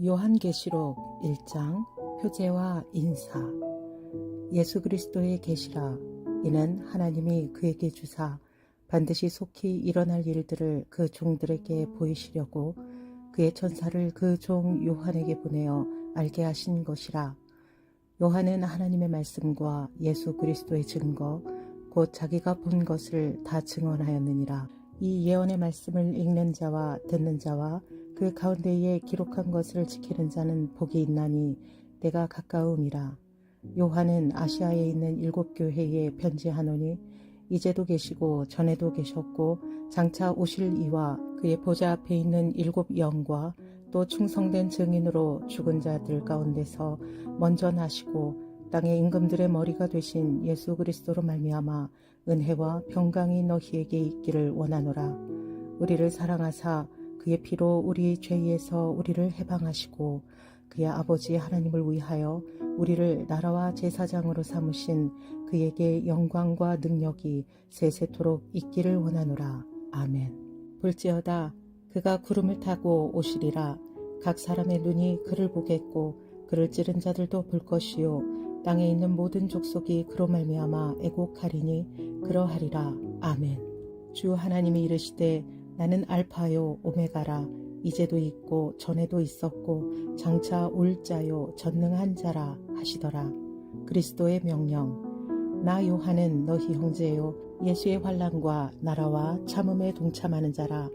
요한계시록 1장 표제와 인사. 예수 그리스도의 계시라. 이는 하나님이 그에게 주사 반드시 속히 일어날 일들을 그 종들에게 보이시려고 그의 천사를 그 종 요한에게 보내어 알게 하신 것이라. 요한은 하나님의 말씀과 예수 그리스도의 증거 곧 자기가 본 것을 다 증언하였느니라. 이 예언의 말씀을 읽는 자와 듣는 자와 그 가운데에 기록한 것을 지키는 자는 복이 있나니 때가 가까움이라. 요한은 아시아에 있는 7교회에 편지하노니 이제도 계시고 전에도 계셨고 장차 오실 이와 그의 보좌 앞에 있는 7영과 또 충성된 증인으로 죽은 자들 가운데서 먼저 나시고 땅의 임금들의 머리가 되신 예수 그리스도로 말미암아 은혜와 평강이 너희에게 있기를 원하노라. 우리를 사랑하사 그의 피로 우리 죄에서 우리를 해방하시고 그의 아버지 하나님을 위하여 우리를 나라와 제사장으로 삼으신 그에게 영광과 능력이 세세토록 있기를 원하노라. 아멘. 볼지어다 그가 구름을 타고 오시리라. 각 사람의 눈이 그를 보겠고 그를 찌른 자들도 볼 것이요 땅에 있는 모든 족속이 그로 말미암아 애곡하리니 그러하리라. 아멘. 주 하나님이 이르시되 나는 알파요 오메가라. 이제도 있고 전에도 있었고 장차 올 자요 전능한 자라 하시더라. 그리스도의 명령. 나 요한은 너희 형제요 예수의 환난과 나라와 참음에 동참하는 자라.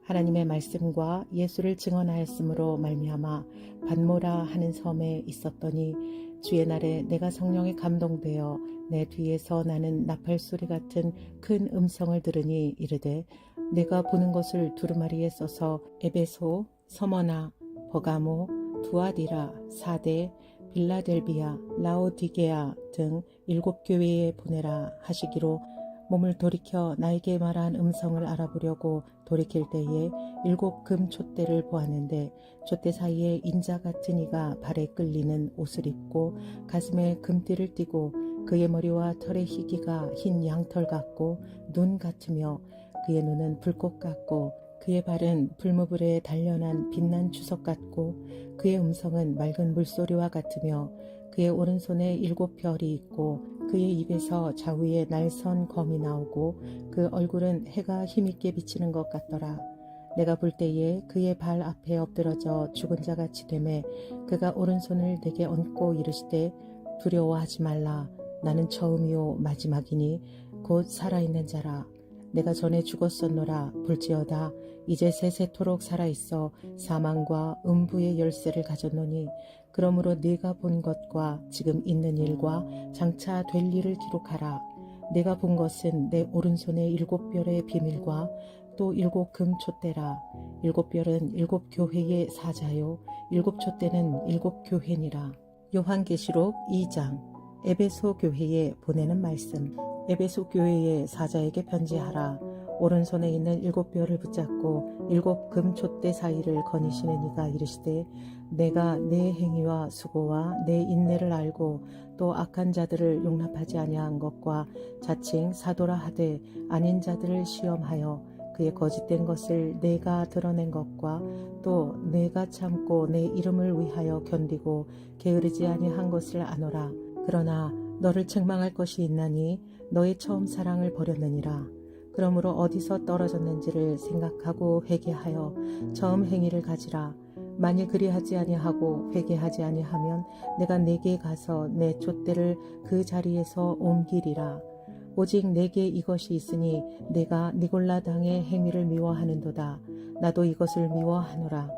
하나님의 말씀과 예수를 증언하였으므로 말미암아 반모라 하는 섬에 있었더니 주의 날에 내가 성령에 감동되어 내 뒤에서 나는 나팔소리 같은 큰 음성을 들으니 이르되 내가 보는 것을 두루마리에 써서 에베소, 서머나, 버가모, 두아디라, 사데, 빌라델비아, 라오디게아 등 7교회에 보내라 하시기로 몸을 돌이켜 나에게 말한 음성을 알아보려고 돌이킬 때에 7 금촛대를 보았는데 촛대 사이에 인자 같은 이가 발에 끌리는 옷을 입고 가슴에 금띠를 띠고 그의 머리와 털의 희기가 흰 양털 같고 눈 같으며 그의 눈은 불꽃 같고 그의 발은 불무불에 단련한 빛난 주석 같고 그의 음성은 맑은 물소리와 같으며 그의 오른손에 7별이 있고 그의 입에서 좌우에 날선 검이 나오고 그 얼굴은 해가 힘있게 비치는 것 같더라. 내가 볼 때에 그의 발 앞에 엎드러져 죽은 자같이 되매 그가 오른손을 내게 얹고 이르시되 두려워하지 말라. 나는 처음이요 마지막이니 곧 살아있는 자라. 내가 전에 죽었었노라. 볼지어다 이제 세세토록 살아있어 사망과 음부의 열쇠를 가졌노니 그러므로 네가 본 것과 지금 있는 일과 장차 될 일을 기록하라. 내가 본 것은 내 오른손의 7별의 비밀과 또 7 금촛대라. 7별은 7교회의 사자요 7촛대는 7교회니라. 요한계시록 2장. 에베소 교회에 보내는 말씀. 에베소 교회의 사자에게 편지하라. 오른손에 있는 7별을 붙잡고 7 금촛대 사이를 거니시는 이가 이르시되 내가 내 행위와 수고와 내 인내를 알고 또 악한 자들을 용납하지 아니한 것과 자칭 사도라 하되 아닌 자들을 시험하여 그의 거짓된 것을 내가 드러낸 것과 또 내가 참고 내 이름을 위하여 견디고 게으르지 아니한 것을 아노라. 그러나 너를 책망할 것이 있나니 너의 처음 사랑을 버렸느니라. 그러므로 어디서 떨어졌는지를 생각하고 회개하여 처음 행위를 가지라. 만일 그리하지 아니하고 회개하지 아니하면 내가 네게 가서 내 촛대를 그 자리에서 옮기리라. 오직 내게 이것이 있으니 내가 니골라 당의 행위를 미워하는도다. 나도 이것을 미워하노라.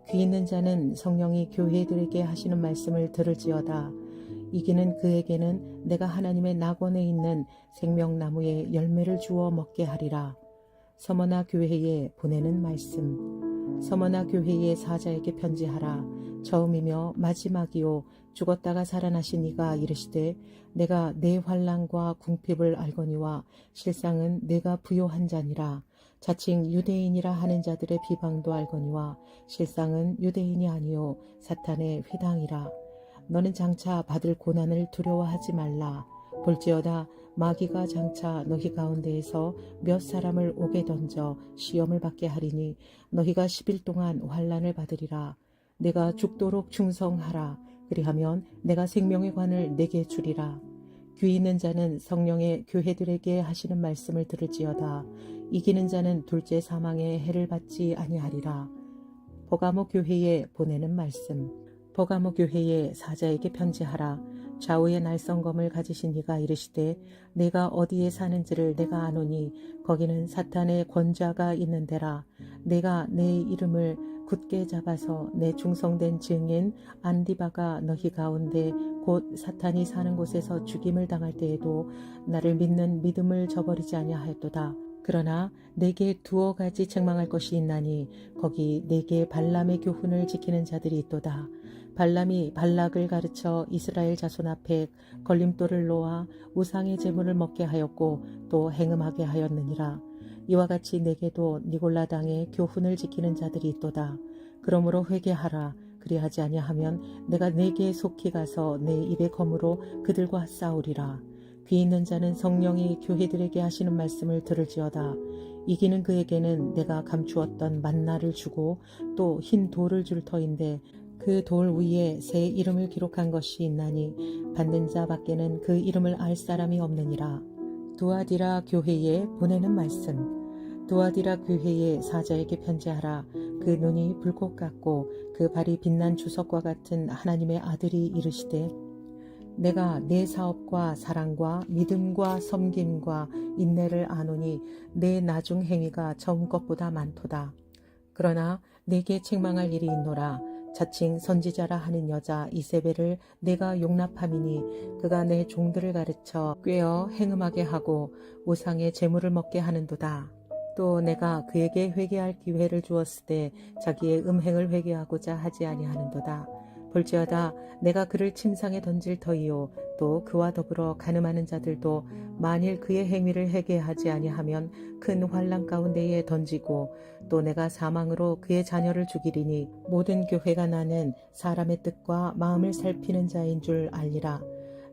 귀 있는 자는 성령이 교회들에게 하시는 말씀을 들을지어다. 이기는 그에게는 내가 하나님의 낙원에 있는 생명나무의 열매를 주어 먹게 하리라. 서머나 교회에 보내는 말씀. 서머나 교회의 사자에게 편지하라. 처음이며 마지막이요 죽었다가 살아나신 이가 이르시되 내가 내 환난과 궁핍을 알거니와 실상은 내가 부요한 자니라. 자칭 유대인이라 하는 자들의 비방도 알거니와 실상은 유대인이 아니요 사탄의 회당이라. 너는 장차 받을 고난을 두려워하지 말라. 볼지어다 마귀가 장차 너희 가운데에서 몇 사람을 옥에 던져 시험을 받게 하리니 너희가 10일 동안 환난을 받으리라. 내가 죽도록 충성하라. 그리하면 내가 생명의 관을 내게 주리라. 귀 있는 자는 성령의 교회들에게 하시는 말씀을 들을지어다. 이기는 자는 둘째 사망의 해를 받지 아니하리라. 버가모 교회에 보내는 말씀. 버가모 교회의 사자에게 편지하라. 좌우의 날성검을 가지신 이가 이르시되 내가 어디에 사는지를 내가 아노니 거기는 사탄의 권좌가 있는 데라. 내가 내 이름을 굳게 잡아서 내 충성된 증인 안디바가 너희 가운데 곧 사탄이 사는 곳에서 죽임을 당할 때에도 나를 믿는 믿음을 저버리지 아니하였도다. 그러나 내게 두어 가지 책망할 것이 있나니 거기 내게 발람의 교훈을 지키는 자들이 있도다. 발람이 발락을 가르쳐 이스라엘 자손 앞에 걸림돌을 놓아 우상의 제물을 먹게 하였고 또 행음하게 하였느니라. 이와 같이 내게도 니골라 당의 교훈을 지키는 자들이 있도다. 그러므로 회개하라. 그리하지 아니하면 내가 내게 속히 가서 내 입의 검으로 그들과 싸우리라. 귀 있는 자는 성령이 교회들에게 하시는 말씀을 들을지어다. 이기는 그에게는 내가 감추었던 만나를 주고 또 흰 돌을 줄 터인데 그 돌 위에 새 이름을 기록한 것이 있나니 받는 자 밖에는 그 이름을 알 사람이 없느니라. 두아디라 교회에 보내는 말씀. 두아디라 교회의 사자에게 편지하라. 그 눈이 불꽃 같고 그 발이 빛난 주석과 같은 하나님의 아들이 이르시되 내가 내 사업과 사랑과 믿음과 섬김과 인내를 아노니 내 나중 행위가 전 것보다 많도다. 그러나 내게 책망할 일이 있노라. 자칭 선지자라 하는 여자 이세벨을 내가 용납함이니 그가 내 종들을 가르쳐 꾀어 행음하게 하고 우상의 제물을 먹게 하는도다. 또 내가 그에게 회개할 기회를 주었을 때 자기의 음행을 회개하고자 하지 아니하는도다. 볼지어다 내가 그를 침상에 던질 터이요 또 그와 더불어 간음하는 자들도 만일 그의 행위를 회개하지 아니하면 큰 환난 가운데에 던지고 또 내가 사망으로 그의 자녀를 죽이리니 모든 교회가 나는 사람의 뜻과 마음을 살피는 자인 줄 알리라.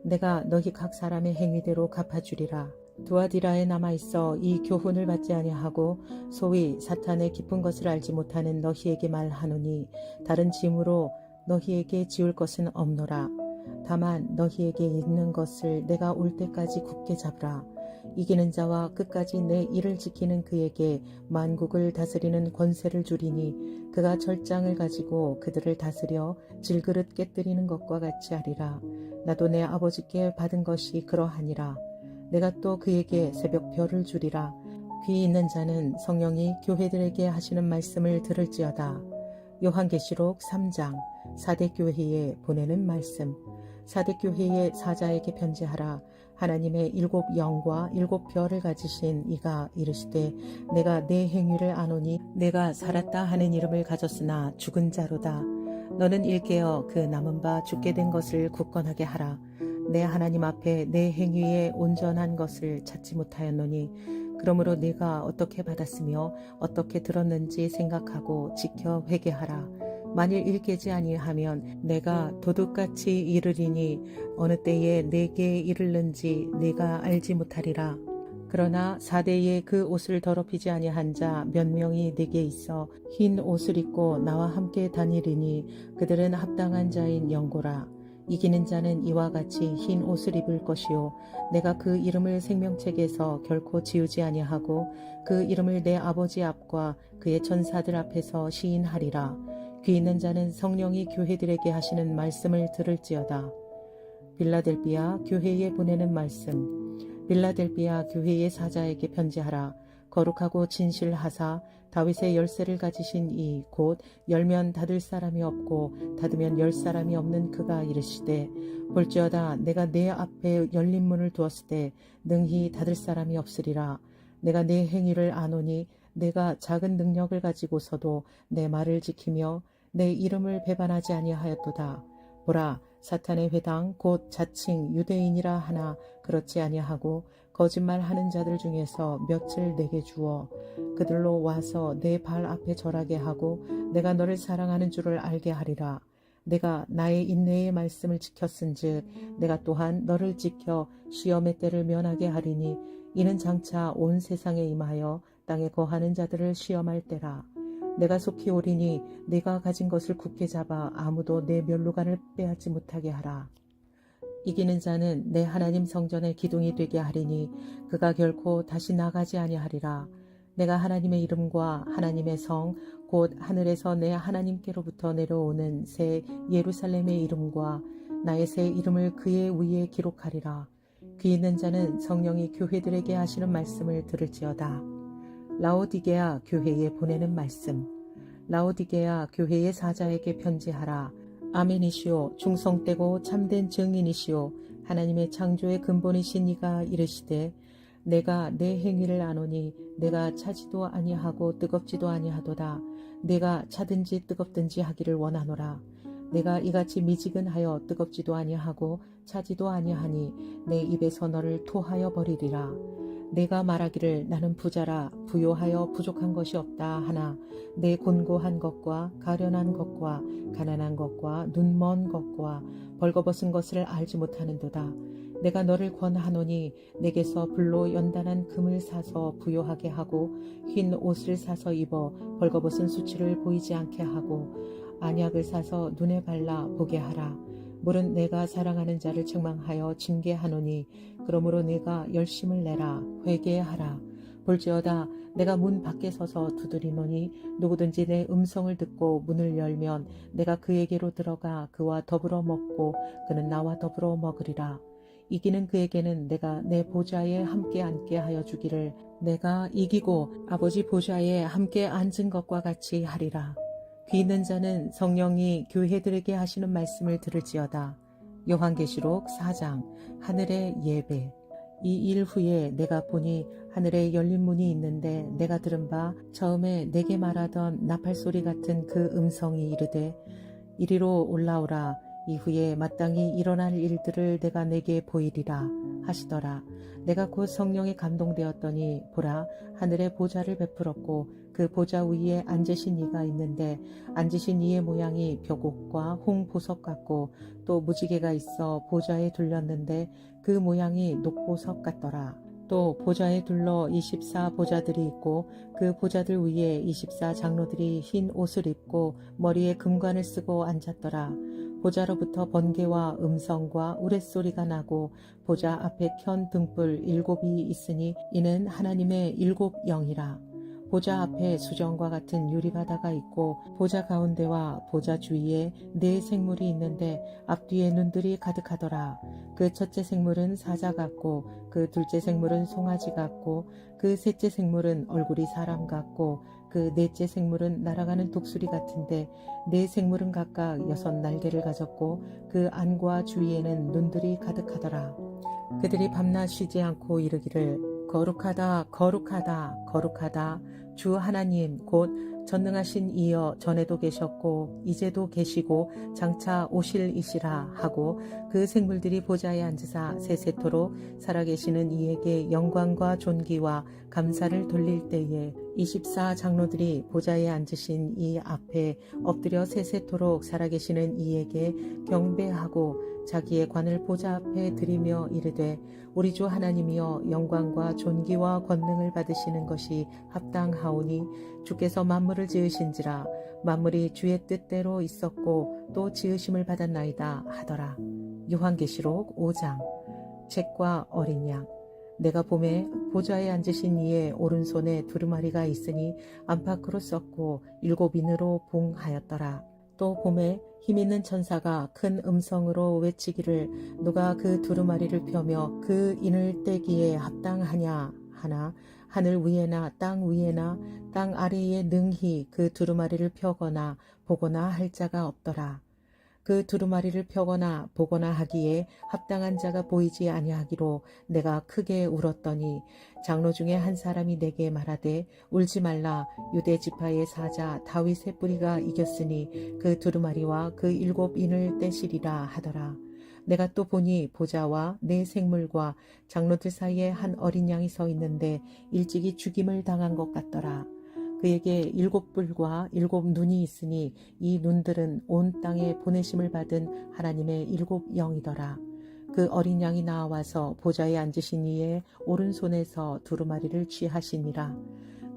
내가 너희 각 사람의 행위대로 갚아주리라. 두아디라에 남아있어 이 교훈을 받지 아니하고 소위 사탄의 깊은 것을 알지 못하는 너희에게 말하노니 다른 짐으로 너희에게 지울 것은 없노라. 다만 너희에게 있는 것을 내가 올 때까지 굳게 잡으라. 이기는 자와 끝까지 내 일을 지키는 그에게 만국을 다스리는 권세를 주리니 그가 절장을 가지고 그들을 다스려 질그릇 깨뜨리는 것과 같이 하리라. 나도 내 아버지께 받은 것이 그러하니라. 내가 또 그에게 새벽별을 주리라. 귀 있는 자는 성령이 교회들에게 하시는 말씀을 들을지어다. 요한계시록 3장 사대 교회에 보내는 말씀. 사대 교회의 사자에게 편지하라. 하나님의 7 영과 7 별을 가지신 이가 이르시되 내가 내 행위를 아노니 내가 살았다 하는 이름을 가졌으나 죽은 자로다. 너는 일깨어 그 남은 바 죽게 된 것을 굳건하게 하라. 내 하나님 앞에 내 행위에 온전한 것을 찾지 못하였노니 그러므로 네가 어떻게 받았으며 어떻게 들었는지 생각하고 지켜 회개하라. 만일 일깨지 아니하면 내가 도둑같이 이르리니 어느 때에 내게 이르는지 네가 알지 못하리라. 그러나 사대에 그 옷을 더럽히지 아니한 자 몇 명이 내게 있어 흰 옷을 입고 나와 함께 다니리니 그들은 합당한 자인 영고라. 이기는 자는 이와 같이 흰 옷을 입을 것이요 내가 그 이름을 생명책에서 결코 지우지 아니하고 그 이름을 내 아버지 앞과 그의 천사들 앞에서 시인하리라. 귀 있는 자는 성령이 교회들에게 하시는 말씀을 들을지어다. 빌라델비아 교회에 보내는 말씀. 빌라델비아 교회의 사자에게 편지하라. 거룩하고 진실하사 다윗의 열쇠를 가지신 이 곧 열면 닫을 사람이 없고 닫으면 열 사람이 없는 그가 이르시되 볼지어다 내가 내 앞에 열린 문을 두었을 때 능히 닫을 사람이 없으리라. 내가 내 행위를 아노니 내가 작은 능력을 가지고서도 내 말을 지키며 내 이름을 배반하지 아니하였도다. 보라 사탄의 회당 곧 자칭 유대인이라 하나 그렇지 아니하고 거짓말하는 자들 중에서 몇을 내게 주어 그들로 와서 내 발 앞에 절하게 하고 내가 너를 사랑하는 줄을 알게 하리라. 내가 나의 인내의 말씀을 지켰은즉 내가 또한 너를 지켜 시험의 때를 면하게 하리니 이는 장차 온 세상에 임하여 땅에 거하는 자들을 시험할 때라. 내가 속히 오리니 내가 가진 것을 굳게 잡아 아무도 내 면류관을 빼앗지 못하게 하라. 이기는 자는 내 하나님 성전의 기둥이 되게 하리니 그가 결코 다시 나가지 아니하리라. 내가 하나님의 이름과 하나님의 성 곧 하늘에서 내 하나님께로부터 내려오는 새 예루살렘의 이름과 나의 새 이름을 그의 위에 기록하리라. 귀 있는 자는 성령이 교회들에게 하시는 말씀을 들을지어다. 라오디게아 교회에 보내는 말씀. 라오디게아 교회의 사자에게 편지하라. 아멘이시오. 충성되고 참된 증인이시오. 하나님의 창조의 근본이신 이가 이르시되 내가 내 행위를 아노니 내가 차지도 아니하고 뜨겁지도 아니하도다. 내가 차든지 뜨겁든지 하기를 원하노라. 내가 이같이 미지근하여 뜨겁지도 아니하고 차지도 아니하니 내 입에서 너를 토하여 버리리라. 내가 말하기를 나는 부자라 부요하여 부족한 것이 없다 하나 내 곤고한 것과 가련한 것과 가난한 것과 눈먼 것과 벌거벗은 것을 알지 못하는도다. 내가 너를 권하노니 내게서 불로 연단한 금을 사서 부요하게 하고 흰 옷을 사서 입어 벌거벗은 수치를 보이지 않게 하고 안약을 사서 눈에 발라 보게 하라. 물은 내가 사랑하는 자를 책망하여 징계하노니 그러므로 내가 열심을 내라 회개하라. 볼지어다 내가 문 밖에 서서 두드리노니 누구든지 내 음성을 듣고 문을 열면 내가 그에게로 들어가 그와 더불어 먹고 그는 나와 더불어 먹으리라. 이기는 그에게는 내가 내 보좌에 함께 앉게 하여 주기를 내가 이기고 아버지 보좌에 함께 앉은 것과 같이 하리라. 귀 있는 자는 성령이 교회들에게 하시는 말씀을 들을지어다. 요한계시록 4장 하늘의 예배. 이 일 후에 내가 보니 하늘에 열린 문이 있는데 내가 들은 바 처음에 내게 말하던 나팔소리 같은 그 음성이 이르되 이리로 올라오라. 이후에 마땅히 일어날 일들을 내가 내게 보이리라 하시더라. 내가 곧 성령에 감동되었더니 보라 하늘에 보좌를 베풀었고 그 보좌 위에 앉으신 이가 있는데 앉으신 이의 모양이 벽옥과 홍보석 같고 또 무지개가 있어 보좌에 둘렸는데 그 모양이 녹보석 같더라. 또 보좌에 둘러 24 보좌들이 있고 그 보좌들 위에 24 장로들이 흰 옷을 입고 머리에 금관을 쓰고 앉았더라. 보좌로부터 번개와 음성과 우레소리가 나고 보좌 앞에 켠 등불 7이 있으니 이는 하나님의 7 영이라. 보좌 앞에 수정과 같은 유리바다가 있고 보좌 가운데와 보좌 주위에 4 생물이 있는데 앞뒤에 눈들이 가득하더라. 그 첫째 생물은 사자 같고 그 둘째 생물은 송아지 같고 그 셋째 생물은 얼굴이 사람 같고 그 넷째 생물은 날아가는 독수리 같은데 4 생물은 각각 6 날개를 가졌고 그 안과 주위에는 눈들이 가득하더라. 그들이 밤낮 쉬지 않고 이르기를 거룩하다 거룩하다 거룩하다 주 하나님 곧 전능하신 이여 전에도 계셨고 이제도 계시고 장차 오실 이시라 하고 그 생물들이 보좌에 앉으사 세세토록 살아계시는 이에게 영광과 존귀와 감사를 돌릴 때에 24 장로들이 보좌에 앉으신 이 앞에 엎드려 세세토록 살아계시는 이에게 경배하고 자기의 관을 보좌 앞에 드리며 이르되 우리 주 하나님이여 영광과 존귀와 권능을 받으시는 것이 합당하오니 주께서 만물을 지으신지라 만물이 주의 뜻대로 있었고 또 지으심을 받았나이다 하더라. 요한계시록 5장. 책과 어린 양. 내가 봄에 보좌에 앉으신 이의 오른손에 두루마리가 있으니 안팎으로 썼고 7인으로 봉하였더라. 또 봄에 힘있는 천사가 큰 음성으로 외치기를 누가 그 두루마리를 펴며 그 인을 떼기에 합당하냐 하나 하늘 위에나 땅 위에나 땅 아래에 능히 그 두루마리를 펴거나 보거나 할 자가 없더라. 그 두루마리를 펴거나 보거나 하기에 합당한 자가 보이지 아니하기로 내가 크게 울었더니 장로 중에 한 사람이 내게 말하되 울지 말라. 유대 지파의 사자 다윗의 뿌리가 이겼으니 그 두루마리와 그 7인을 떼시리라 하더라. 내가 또 보니 보좌와 4 생물과 장로들 사이에 한 어린 양이 서 있는데 일찍이 죽임을 당한 것 같더라. 그에게 7뿔과 7눈이 있으니 이 눈들은 온 땅에 보내심을 받은 하나님의 7 영이더라. 그 어린 양이 나와서 보좌에 앉으신 이의 오른손에서 두루마리를 취하시니라.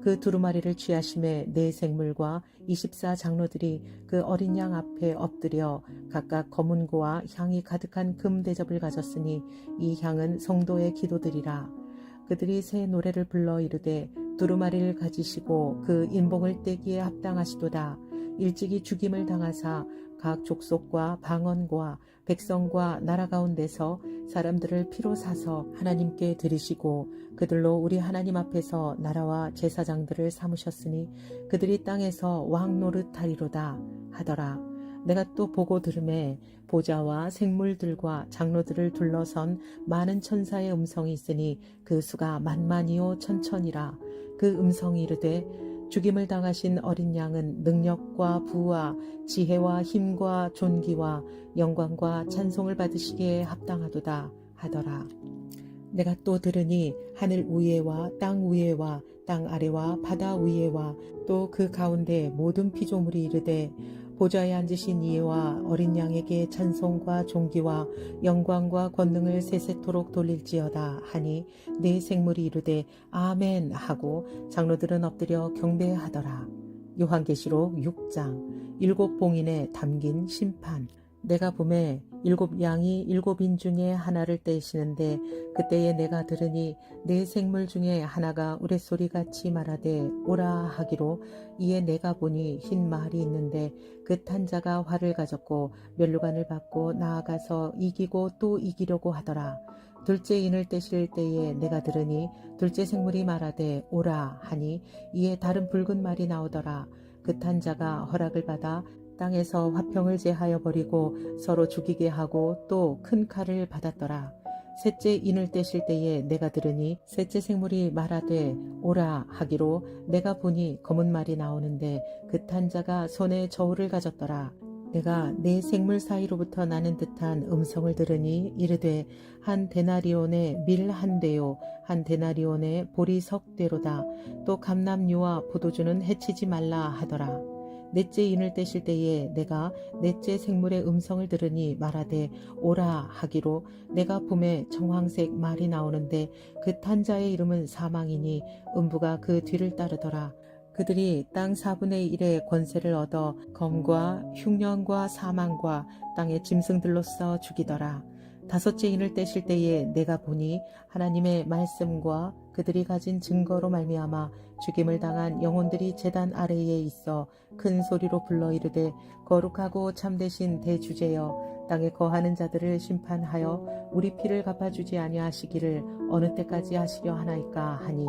그 두루마리를 취하심에 네 생물과 24 장로들이 그 어린 양 앞에 엎드려 각각 검은 고와 향이 가득한 금 대접을 가졌으니 이 향은 성도의 기도들이라. 그들이 새 노래를 불러 이르되 두루마리를 가지시고 그 인봉을 떼기에 합당하시도다. 일찍이 죽임을 당하사 각 족속과 방언과 백성과 나라 가운데서 사람들을 피로 사서 하나님께 드리시고 그들로 우리 하나님 앞에서 나라와 제사장들을 삼으셨으니 그들이 땅에서 왕 노릇하리로다 하더라. 내가 또 보고 들음에 보좌와 생물들과 장로들을 둘러선 많은 천사의 음성이 있으니 그 수가 만만이요 천천이라. 그 음성이 이르되 죽임을 당하신 어린 양은 능력과 부와 지혜와 힘과 존귀와 영광과 찬송을 받으시기에 합당하도다 하더라. 내가 또 들으니 하늘 위에와 땅 위에와 땅 아래와 바다 위에와 또 그 가운데 모든 피조물이 이르되 보좌에 앉으신 이와 어린 양에게 찬송과 존귀와 영광과 권능을 세세토록 돌릴지어다 하니 네 생물이 이르되 아멘 하고 장로들은 엎드려 경배하더라. 요한계시록 6장 일곱 봉인에 담긴 심판. 내가 보매 일곱 양이 일곱인 중에 하나를 떼시는데 그때에 내가 들으니 네 생물 중에 하나가 우레소리같이 말하되 오라 하기로 이에 내가 보니 흰 말이 있는데 그 탄 자가 활을 가졌고 면류관을 받고 나아가서 이기고 또 이기려고 하더라. 둘째 인을 떼실 때에 내가 들으니 둘째 생물이 말하되 오라 하니 이에 다른 붉은 말이 나오더라. 그 탄 자가 허락을 받아 땅에서 화평을 제하여 버리고 서로 죽이게 하고 또 큰 칼을 받았더라. 셋째 인을 떼실 때에 내가 들으니 셋째 생물이 말하되 오라 하기로 내가 보니 검은 말이 나오는데 그 탄 자가 손에 저울을 가졌더라. 내가 네 생물 사이로부터 나는 듯한 음성을 들으니 이르되 한 데나리온의 밀 한 대요 한 데나리온의 보리 석 대로다. 또 감람류와 포도주는 해치지 말라 하더라. 넷째 인을 떼실 때에 내가 넷째 생물의 음성을 들으니 말하되 오라 하기로 내가 봄에 정황색 말이 나오는데 그 탄 자의 이름은 사망이니 음부가 그 뒤를 따르더라. 그들이 땅 4분의 1의 권세를 얻어 검과 흉년과 사망과 땅의 짐승들로서 죽이더라. 다섯째 인을 떼실 때에 내가 보니 하나님의 말씀과 그들이 가진 증거로 말미암아 죽임을 당한 영혼들이 제단 아래에 있어 큰 소리로 불러 이르되 거룩하고 참되신 대주제여 땅에 거하는 자들을 심판하여 우리 피를 갚아주지 아니하시기를 어느 때까지 하시려 하나이까 하니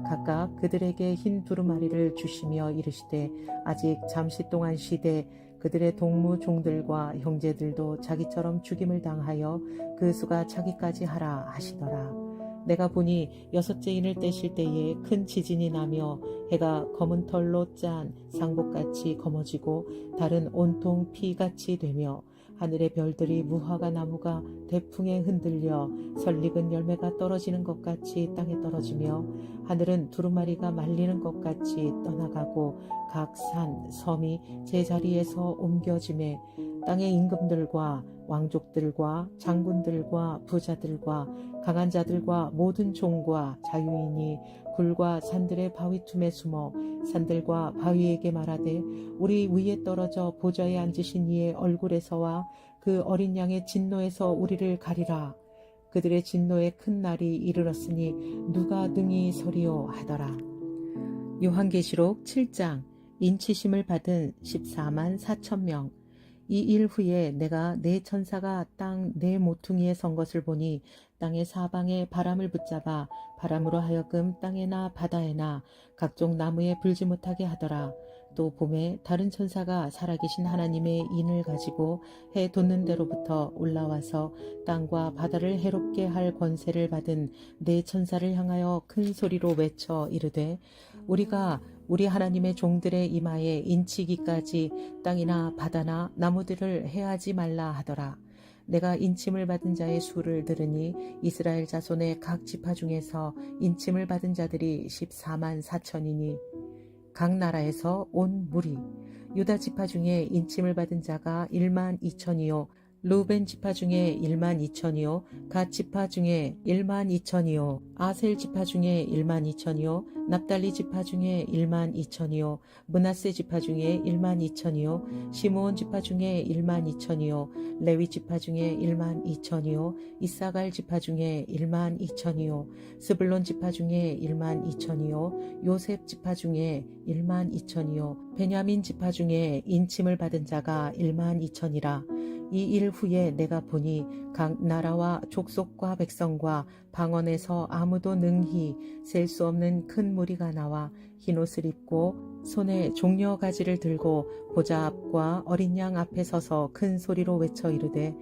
각각 그들에게 흰 두루마리를 주시며 이르시되 아직 잠시 동안 쉬되 그들의 동무 종들과 형제들도 자기처럼 죽임을 당하여 그 수가 차기까지 하라 하시더라. 내가 보니 여섯째 인을 떼실 때에 큰 지진이 나며 해가 검은 털로 짠 상복같이 검어지고 달은 온통 피같이 되며 하늘의 별들이 무화과 나무가 대풍에 흔들려 설익은 열매가 떨어지는 것 같이 땅에 떨어지며 하늘은 두루마리가 말리는 것 같이 떠나가고 각 산, 섬이 제자리에서 옮겨짐에 땅의 임금들과 왕족들과 장군들과 부자들과 강한 자들과 모든 종과 자유인이 굴과 산들의 바위 틈에 숨어 산들과 바위에게 말하되 우리 위에 떨어져 보좌에 앉으신 이의 얼굴에서와 그 어린 양의 진노에서 우리를 가리라. 그들의 진노의 큰 날이 이르렀으니 누가 능히 서리요 하더라. 요한계시록 7장 인치심을 받은 14만 4천 명. 이 일 후에 내가 네 천사가 땅 네 모퉁이에 선 것을 보니 땅의 사방에 바람을 붙잡아 바람으로 하여금 땅에나 바다에나 각종 나무에 불지 못하게 하더라. 또 봄에 다른 천사가 살아계신 하나님의 인을 가지고 해 돋는 데로부터 올라와서 땅과 바다를 해롭게 할 권세를 받은 네 천사를 향하여 큰 소리로 외쳐 이르되 우리가 우리 하나님의 종들의 이마에 인치기까지 땅이나 바다나 나무들을 해하지 말라 하더라. 내가 인침을 받은 자의 수를 들으니 이스라엘 자손의 각 지파 중에서 인침을 받은 자들이 14만 4천이니 각 나라에서 온 무리 유다 지파 중에 인침을 받은 자가 1만 2천이요 루벤 지파 중에 12000이요 갓 지파 중에 12000이요 아셀 지파 중에 12000이요 납달리 지파 중에 12000이요 므낫세 지파 중에 12000이요 시므온 지파 중에 12000이요 레위 지파 중에 12000이요 이사갈 지파 중에 12000이요 스불론 지파 중에 12000이요 요셉 지파 중에 12000이요 베냐민 지파 중에 인침을 받은 자가 12000이라. 이 일 후에 내가 보니 각 나라와 족속과 백성과 방언에서 아무도 능히 셀 수 없는 큰 무리가 나와 흰옷을 입고 손에 종려 가지를 들고 보좌 앞과 어린 양 앞에 서서 큰 소리로 외쳐 이르되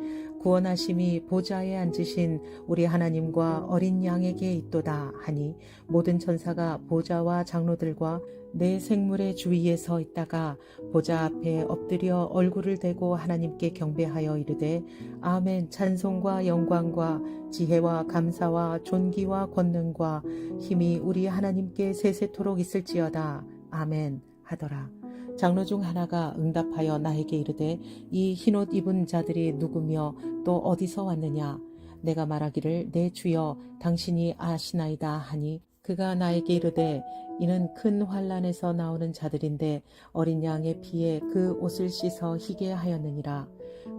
구원하심이 보좌에 앉으신 우리 하나님과 어린 양에게 있도다 하니 모든 천사가 보좌와 장로들과 내 생물의 주위에 서 있다가 보좌 앞에 엎드려 얼굴을 대고 하나님께 경배하여 이르되 아멘 찬송과 영광과 지혜와 감사와 존귀와 권능과 힘이 우리 하나님께 세세토록 있을지어다 아멘 하더라. 장로 중 하나가 응답하여 나에게 이르되 이 흰옷 입은 자들이 누구며 또 어디서 왔느냐 내가 말하기를 내 주여 당신이 아시나이다 하니 그가 나에게 이르되 이는 큰 환난에서 나오는 자들인데 어린 양의 피에 그 옷을 씻어 희게 하였느니라.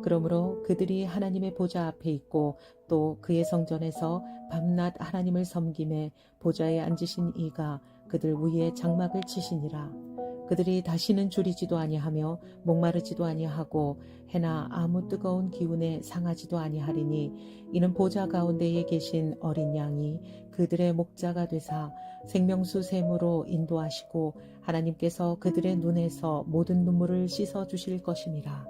그러므로 그들이 하나님의 보좌 앞에 있고 또 그의 성전에서 밤낮 하나님을 섬김에 보좌에 앉으신 이가 그들 위에 장막을 치시니라. 그들이 다시는 줄이지도 아니하며 목마르지도 아니하고 해나 아무 뜨거운 기운에 상하지도 아니하리니 이는 보좌 가운데에 계신 어린 양이 그들의 목자가 되사 생명수 샘으로 인도하시고 하나님께서 그들의 눈에서 모든 눈물을 씻어 주실 것임이라.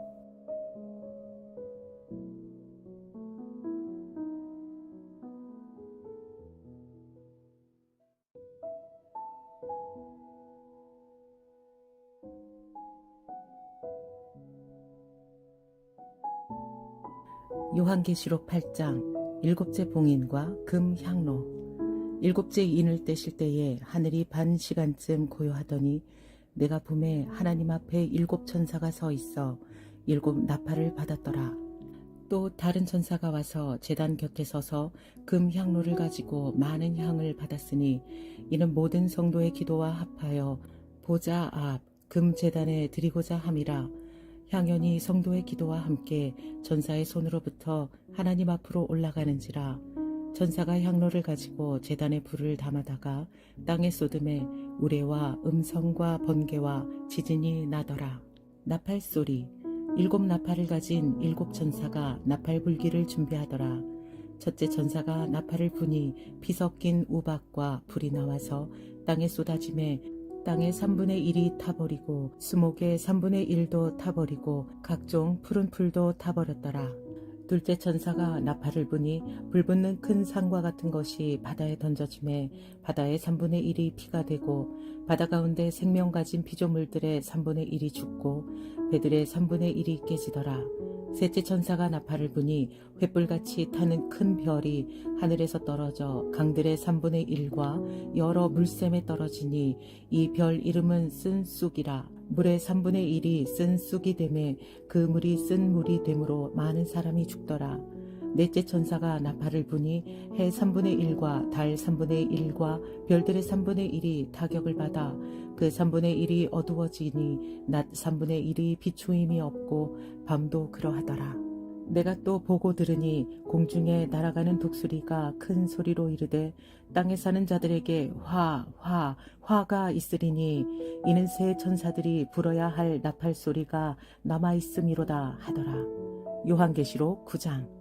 요한계시록 8장 일곱째 봉인과 금 향로. 일곱째 인을 떼실 때에 하늘이 반 시간쯤 고요하더니 내가 봄에 하나님 앞에 일곱 천사가 서 있어 일곱 나팔을 받았더라. 또 다른 천사가 와서 제단 곁에 서서 금 향로를 가지고 많은 향을 받았으니 이는 모든 성도의 기도와 합하여 보좌 앞 금 제단에 드리고자 함이라. 향연이 성도의 기도와 함께 전사의 손으로부터 하나님 앞으로 올라가는지라. 전사가 향로를 가지고 제단에 불을 담아다가 땅에 쏟음에 우레와 음성과 번개와 지진이 나더라. 나팔 소리. 일곱 나팔을 가진 일곱 천사가 나팔 불기를 준비하더라. 첫째 천사가 나팔을 부니 피 섞인 우박과 불이 나와서 땅에 쏟아짐에 땅의 3분의 1이 타버리고 수목의 3분의 1도 타버리고 각종 푸른 풀도 타버렸더라. 둘째 천사가 나팔을 부니 불붙는 큰 산과 같은 것이 바다에 던져짐에 바다의 3분의 1이 피가 되고 바다 가운데 생명 가진 피조물들의 3분의 1이 죽고 배들의 3분의 1이 깨지더라. 셋째 천사가 나팔을 부니 횃불같이 타는 큰 별이 하늘에서 떨어져 강들의 3분의 1과 여러 물샘에 떨어지니 이 별 이름은 쓴 쑥이라. 물의 3분의 1이 쓴 쑥이 되매 그 물이 쓴 물이 되므로 많은 사람이 죽더라. 넷째 천사가 나팔을 부니 해 3분의 1과 달 3분의 1과 별들의 3분의 1이 타격을 받아 그 3분의 1이 어두워지니 낮 3분의 1이 비추임이 없고 밤도 그러하더라. 내가 또 보고 들으니 공중에 날아가는 독수리가 큰 소리로 이르되 땅에 사는 자들에게 화가 있으리니 이는 새 천사들이 불어야 할 나팔 소리가 남아있음이로다 하더라. 요한계시록 9장.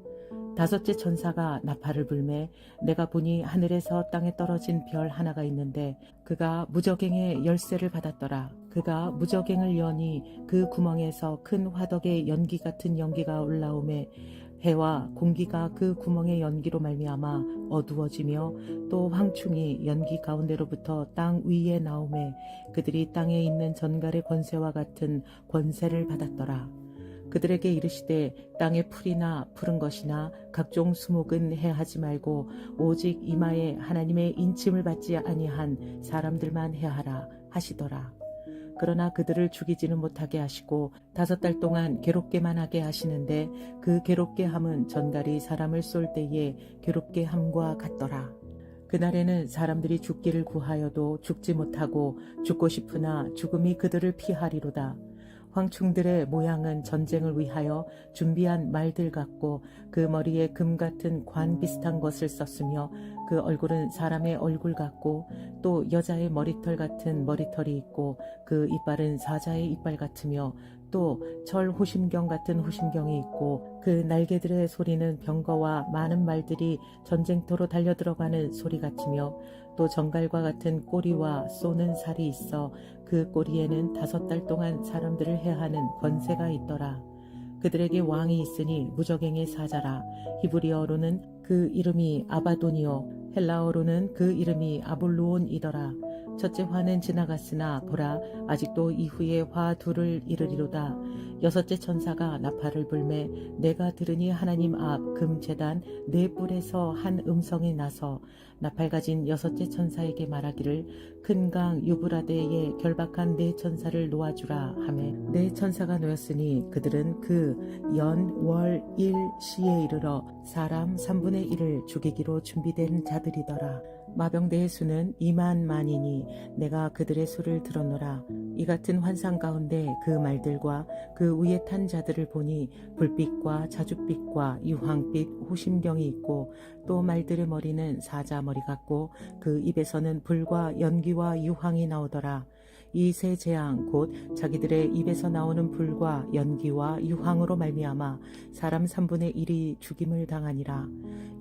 다섯째 천사가 나팔을 불매 내가 보니 하늘에서 땅에 떨어진 별 하나가 있는데 그가 무저갱의 열쇠를 받았더라. 그가 무저갱을 여니 그 구멍에서 큰 화덕의 연기 같은 연기가 올라오매 해와 공기가 그 구멍의 연기로 말미암아 어두워지며 또 황충이 연기 가운데로부터 땅 위에 나오매 그들이 땅에 있는 전갈의 권세와 같은 권세를 받았더라. 그들에게 이르시되 땅의 풀이나 푸른 것이나 각종 수목은 해하지 말고 오직 이마에 하나님의 인침을 받지 아니한 사람들만 해하라 하시더라. 그러나 그들을 죽이지는 못하게 하시고 5달 동안 괴롭게만 하게 하시는데 그 괴롭게 함은 전갈이 사람을 쏠 때에 괴롭게 함과 같더라. 그날에는 사람들이 죽기를 구하여도 죽지 못하고 죽고 싶으나 죽음이 그들을 피하리로다. 황충들의 모양은 전쟁을 위하여 준비한 말들 같고 그 머리에 금 같은 관 비슷한 것을 썼으며 그 얼굴은 사람의 얼굴 같고 또 여자의 머리털 같은 머리털이 있고 그 이빨은 사자의 이빨 같으며 또 철 호심경 같은 호심경이 있고 그 날개들의 소리는 병거와 많은 말들이 전쟁터로 달려들어가는 소리 같으며 또 정갈과 같은 꼬리와 쏘는 살이 있어 그 꼬리에는 5달 동안 사람들을 해하는 권세가 있더라. 그들에게 왕이 있으니 무저갱의 사자라. 히브리어로는 그 이름이 아바돈이요 헬라어로는 그 이름이 아볼루온이더라. 첫째 화는 지나갔으나 보라 아직도 이후에 화 둘을 이르리로다. 6째 천사가 나팔을 불매 내가 들으니 하나님 앞 금제단 4뿔에서 한 음성이 나서 나팔 가진 6째 천사에게 말하기를 큰 강 유브라데에 결박한 4천사를 놓아주라 하매 4천사가 놓였으니 그들은 그 연, 월, 일, 시에 이르러 사람 3분의 1을 죽이기로 준비된 자들이더라. 마병대의 수는 2만 만이니 내가 그들의 수를 들었노라. 이 같은 환상 가운데 그 말들과 그 위에 탄 자들을 보니 불빛과 자줏빛과 유황빛 호심경이 있고 또 말들의 머리는 사자 머리 같고 그 입에서는 불과 연기와 유황이 나오더라. 이 세 재앙 곧 자기들의 입에서 나오는 불과 연기와 유황으로 말미암아 사람 3분의 1이 죽임을 당하니라.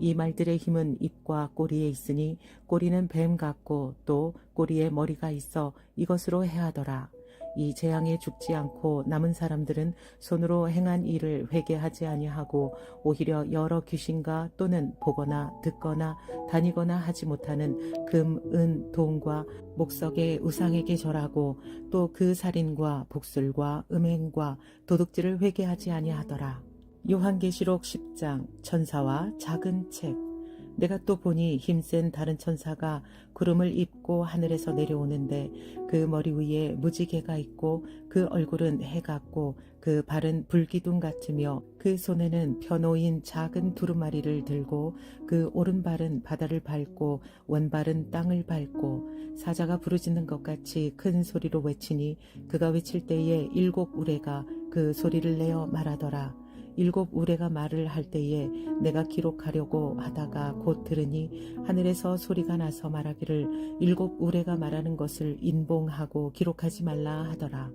이 말들의 힘은 입과 꼬리에 있으니 꼬리는 뱀 같고 또 꼬리에 머리가 있어 이것으로 해하더라. 이 재앙에 죽지 않고 남은 사람들은 손으로 행한 일을 회개하지 아니하고 오히려 여러 귀신과 또는 보거나 듣거나 다니거나 하지 못하는 금, 은, 동과 목석의 우상에게 절하고 또 그 살인과 복술과 음행과 도둑질을 회개하지 아니하더라. 요한계시록 10장 천사와 작은 책. 내가 또 보니 힘센 다른 천사가 구름을 입고 하늘에서 내려오는데 그 머리 위에 무지개가 있고 그 얼굴은 해 같고 그 발은 불기둥 같으며 그 손에는 펴놓인 작은 두루마리를 들고 그 오른발은 바다를 밟고 왼발은 땅을 밟고 사자가 부르짖는 것 같이 큰 소리로 외치니 그가 외칠 때에 7 우레가 그 소리를 내어 말하더라. 7 우레가 말을 할 때에 내가 기록하려고 하다가 곧 들으니 하늘에서 소리가 나서 말하기를 7 우레가 말하는 것을 인봉하고 기록하지 말라 하더라.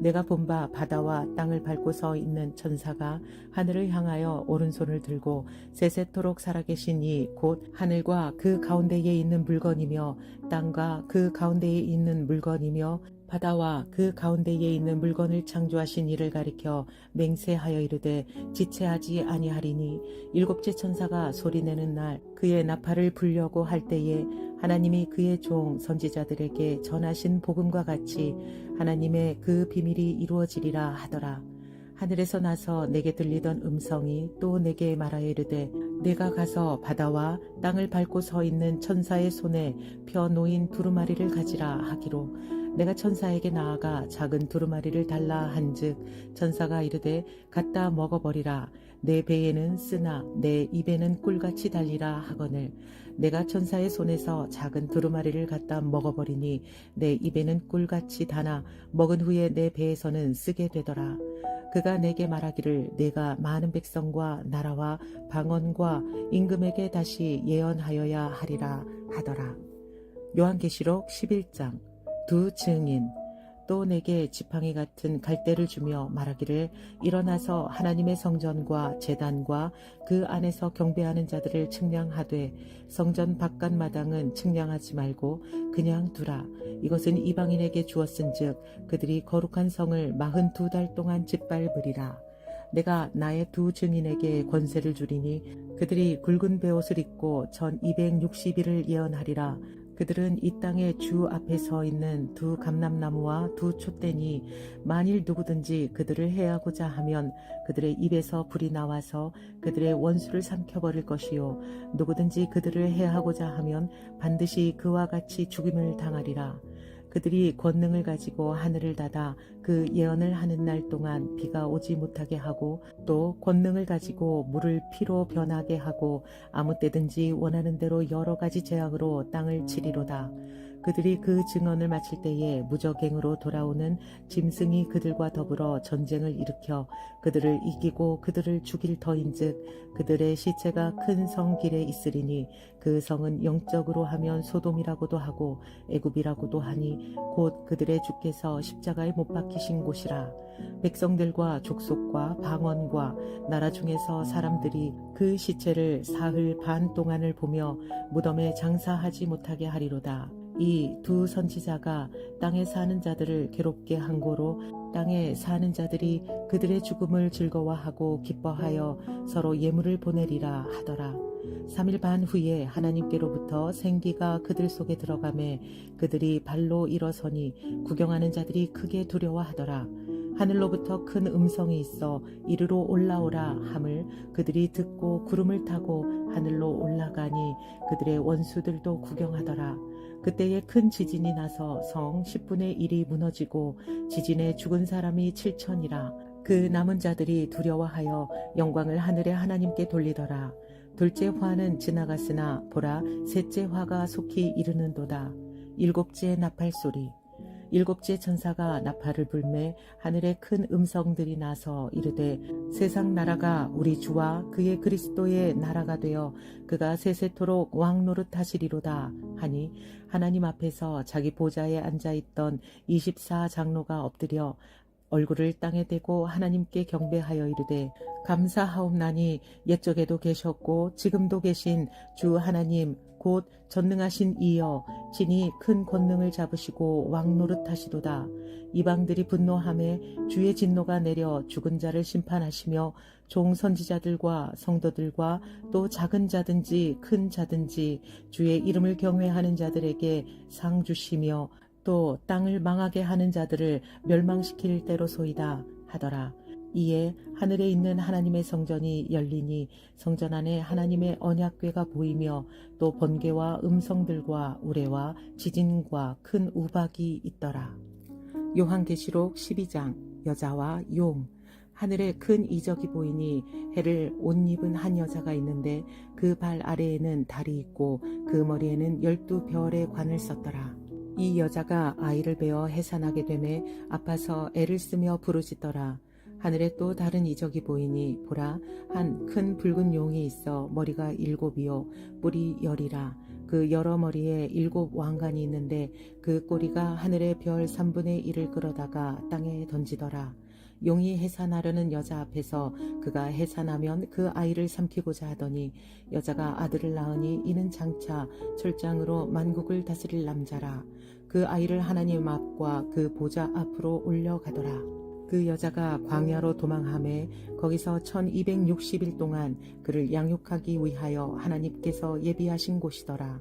내가 본 바 바다와 땅을 밟고 서 있는 천사가 하늘을 향하여 오른손을 들고 세세토록 살아계신 이 곧 하늘과 그 가운데에 있는 물건이며 땅과 그 가운데에 있는 물건이며 바다와 그 가운데에 있는 물건을 창조하신 이를 가리켜 맹세하여 이르되 지체하지 아니하리니 7째 천사가 소리내는 날 그의 나팔을 불려고 할 때에 하나님이 그의 종 선지자들에게 전하신 복음과 같이 하나님의 그 비밀이 이루어지리라 하더라. 하늘에서 나서 내게 들리던 음성이 또 내게 말하여 이르되 내가 가서 바다와 땅을 밟고 서 있는 천사의 손에 펴 놓인 두루마리를 가지라 하기로 내가 천사에게 나아가 작은 두루마리를 달라 한즉 천사가 이르되 갖다 먹어버리라. 내 배에는 쓰나 내 입에는 꿀같이 달리라 하거늘 내가 천사의 손에서 작은 두루마리를 갖다 먹어버리니 내 입에는 꿀같이 다나 먹은 후에 내 배에서는 쓰게 되더라. 그가 내게 말하기를 내가 많은 백성과 나라와 방언과 임금에게 다시 예언하여야 하리라 하더라. 요한계시록 11장 두 증인. 또 내게 지팡이 같은 갈대를 주며 말하기를 일어나서 하나님의 성전과 제단과 그 안에서 경배하는 자들을 측량하되 성전 바깥 마당은 측량하지 말고 그냥 두라. 이것은 이방인에게 주었은즉 그들이 거룩한 성을 42달 동안 짓밟으리라. 내가 나의 두 증인에게 권세를 주리니 그들이 굵은 베옷을 입고 전 260일을 예언하리라. 그들은 이 땅의 주 앞에 서 있는 두 감람나무와 두 촛대니 만일 누구든지 그들을 해하고자 하면 그들의 입에서 불이 나와서 그들의 원수를 삼켜버릴 것이요 누구든지 그들을 해하고자 하면 반드시 그와 같이 죽임을 당하리라. 그들이 권능을 가지고 하늘을 닫아 그 예언을 하는 날 동안 비가 오지 못하게 하고 또 권능을 가지고 물을 피로 변하게 하고 아무 때든지 원하는 대로 여러 가지 재앙으로 땅을 치리로다. 그들이 그 증언을 마칠 때에 무적행으로 돌아오는 짐승이 그들과 더불어 전쟁을 일으켜 그들을 이기고 그들을 죽일 터인즉 그들의 시체가 큰 성 길에 있으리니 그 성은 영적으로 하면 소돔이라고도 하고 애굽이라고도 하니 곧 그들의 주께서 십자가에 못 박히신 곳이라. 백성들과 족속과 방언과 나라 중에서 사람들이 그 시체를 사흘 반 동안을 보며 무덤에 장사하지 못하게 하리로다. 이 두 선지자가 땅에 사는 자들을 괴롭게 한 고로 땅에 사는 자들이 그들의 죽음을 즐거워하고 기뻐하여 서로 예물을 보내리라 하더라. 3일 반 후에 하나님께로부터 생기가 그들 속에 들어가매 그들이 발로 일어서니 구경하는 자들이 크게 두려워하더라. 하늘로부터 큰 음성이 있어 이리로 올라오라 함을 그들이 듣고 구름을 타고 하늘로 올라가니 그들의 원수들도 구경하더라. 그때에 큰 지진이 나서 성 10분의 1이 무너지고 지진에 죽은 사람이 7천이라. 그 남은 자들이 두려워하여 영광을 하늘의 하나님께 돌리더라. 둘째 화는 지나갔으나 보라 셋째 화가 속히 이르는도다. 일곱째 나팔 소리. 일곱째 천사가 나팔을 불매 하늘에 큰 음성들이 나서 이르되 세상 나라가 우리 주와 그의 그리스도의 나라가 되어 그가 세세토록 왕 노릇하시리로다 하니 하나님 앞에서 자기 보좌에 앉아있던 24장로가 엎드려 얼굴을 땅에 대고 하나님께 경배하여 이르되 감사하옵나니 옛적에도 계셨고 지금도 계신 주 하나님 곧 전능하신 이여 진이 큰 권능을 잡으시고 왕노릇하시도다. 이방들이 분노하매 주의 진노가 내려 죽은 자를 심판하시며 종 선지자들과 성도들과 또 작은 자든지 큰 자든지 주의 이름을 경외하는 자들에게 상 주시며 또 땅을 망하게 하는 자들을 멸망시킬 때로소이다 하더라. 이에 하늘에 있는 하나님의 성전이 열리니 성전 안에 하나님의 언약궤가 보이며 또 번개와 음성들과 우레와 지진과 큰 우박이 있더라. 요한계시록 12장 여자와 용. 하늘에 큰 이적이 보이니 해를 옷 입은 한 여자가 있는데 그 발 아래에는 달이 있고 그 머리에는 12별의 관을 썼더라. 이 여자가 아이를 베어 해산하게 되매 아파서 애를 쓰며 부르짖더라. 하늘에 또 다른 이적이 보이니 보라 한 큰 붉은 용이 있어 머리가 7이요 뿔이 10이라. 그 여러 머리에 7 왕관이 있는데 그 꼬리가 하늘의 별 3분의 1을 끌어다가 땅에 던지더라. 용이 해산하려는 여자 앞에서 그가 해산하면 그 아이를 삼키고자 하더니 여자가 아들을 낳으니 이는 장차 철장으로 만국을 다스릴 남자라. 그 아이를 하나님 앞과 그 보좌 앞으로 올려가더라. 그 여자가 광야로 도망하매 거기서 1260일 동안 그를 양육하기 위하여 하나님께서 예비하신 곳이더라.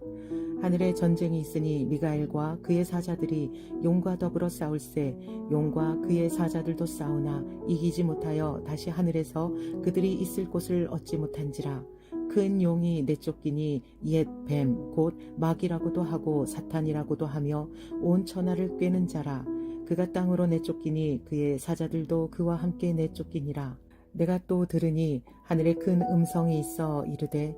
하늘에 전쟁이 있으니 미가엘과 그의 사자들이 용과 더불어 싸울세 용과 그의 사자들도 싸우나 이기지 못하여 다시 하늘에서 그들이 있을 곳을 얻지 못한지라. 큰 용이 내쫓기니 옛 뱀 곧 마귀라고도 하고 사탄이라고도 하며 온 천하를 꿰는 자라. 그가 땅으로 내쫓기니 그의 사자들도 그와 함께 내쫓기니라. 내가 또 들으니 하늘에 큰 음성이 있어 이르되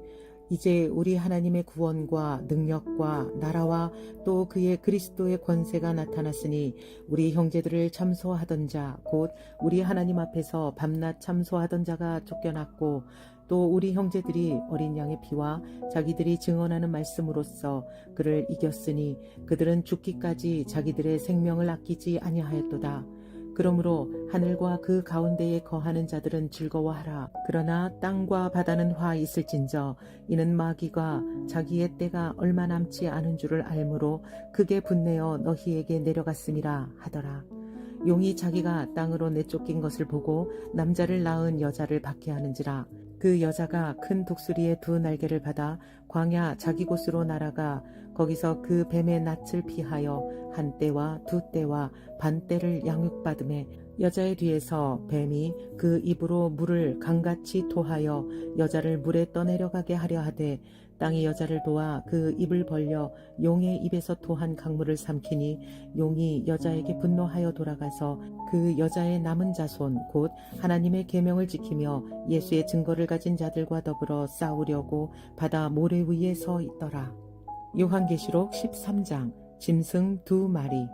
이제 우리 하나님의 구원과 능력과 나라와 또 그의 그리스도의 권세가 나타났으니 우리 형제들을 참소하던 자 곧 우리 하나님 앞에서 밤낮 참소하던 자가 쫓겨났고 또 우리 형제들이 어린 양의 피와 자기들이 증언하는 말씀으로써 그를 이겼으니 그들은 죽기까지 자기들의 생명을 아끼지 아니하였도다. 그러므로 하늘과 그 가운데에 거하는 자들은 즐거워하라. 그러나 땅과 바다는 화 있을진저 이는 마귀가 자기의 때가 얼마 남지 않은 줄을 알므로 크게 분내어 너희에게 내려갔음이라 하더라. 용이 자기가 땅으로 내쫓긴 것을 보고 남자를 낳은 여자를 박해하는지라. 그 여자가 큰 독수리의 2 날개를 받아 광야 자기 곳으로 날아가 거기서 그 뱀의 낯을 피하여 1때와 2때와 반때를 양육받음에 여자의 뒤에서 뱀이 그 입으로 물을 강같이 토하여 여자를 물에 떠내려가게 하려 하되 땅이 여자를 도와 그 입을 벌려 용의 입에서 토한 강물을 삼키니 용이 여자에게 분노하여 돌아가서 그 여자의 남은 자손 곧 하나님의 계명을 지키며 예수의 증거를 가진 자들과 더불어 싸우려고 바다 모래 위에 서 있더라. 요한계시록 13장. 짐승 2마리.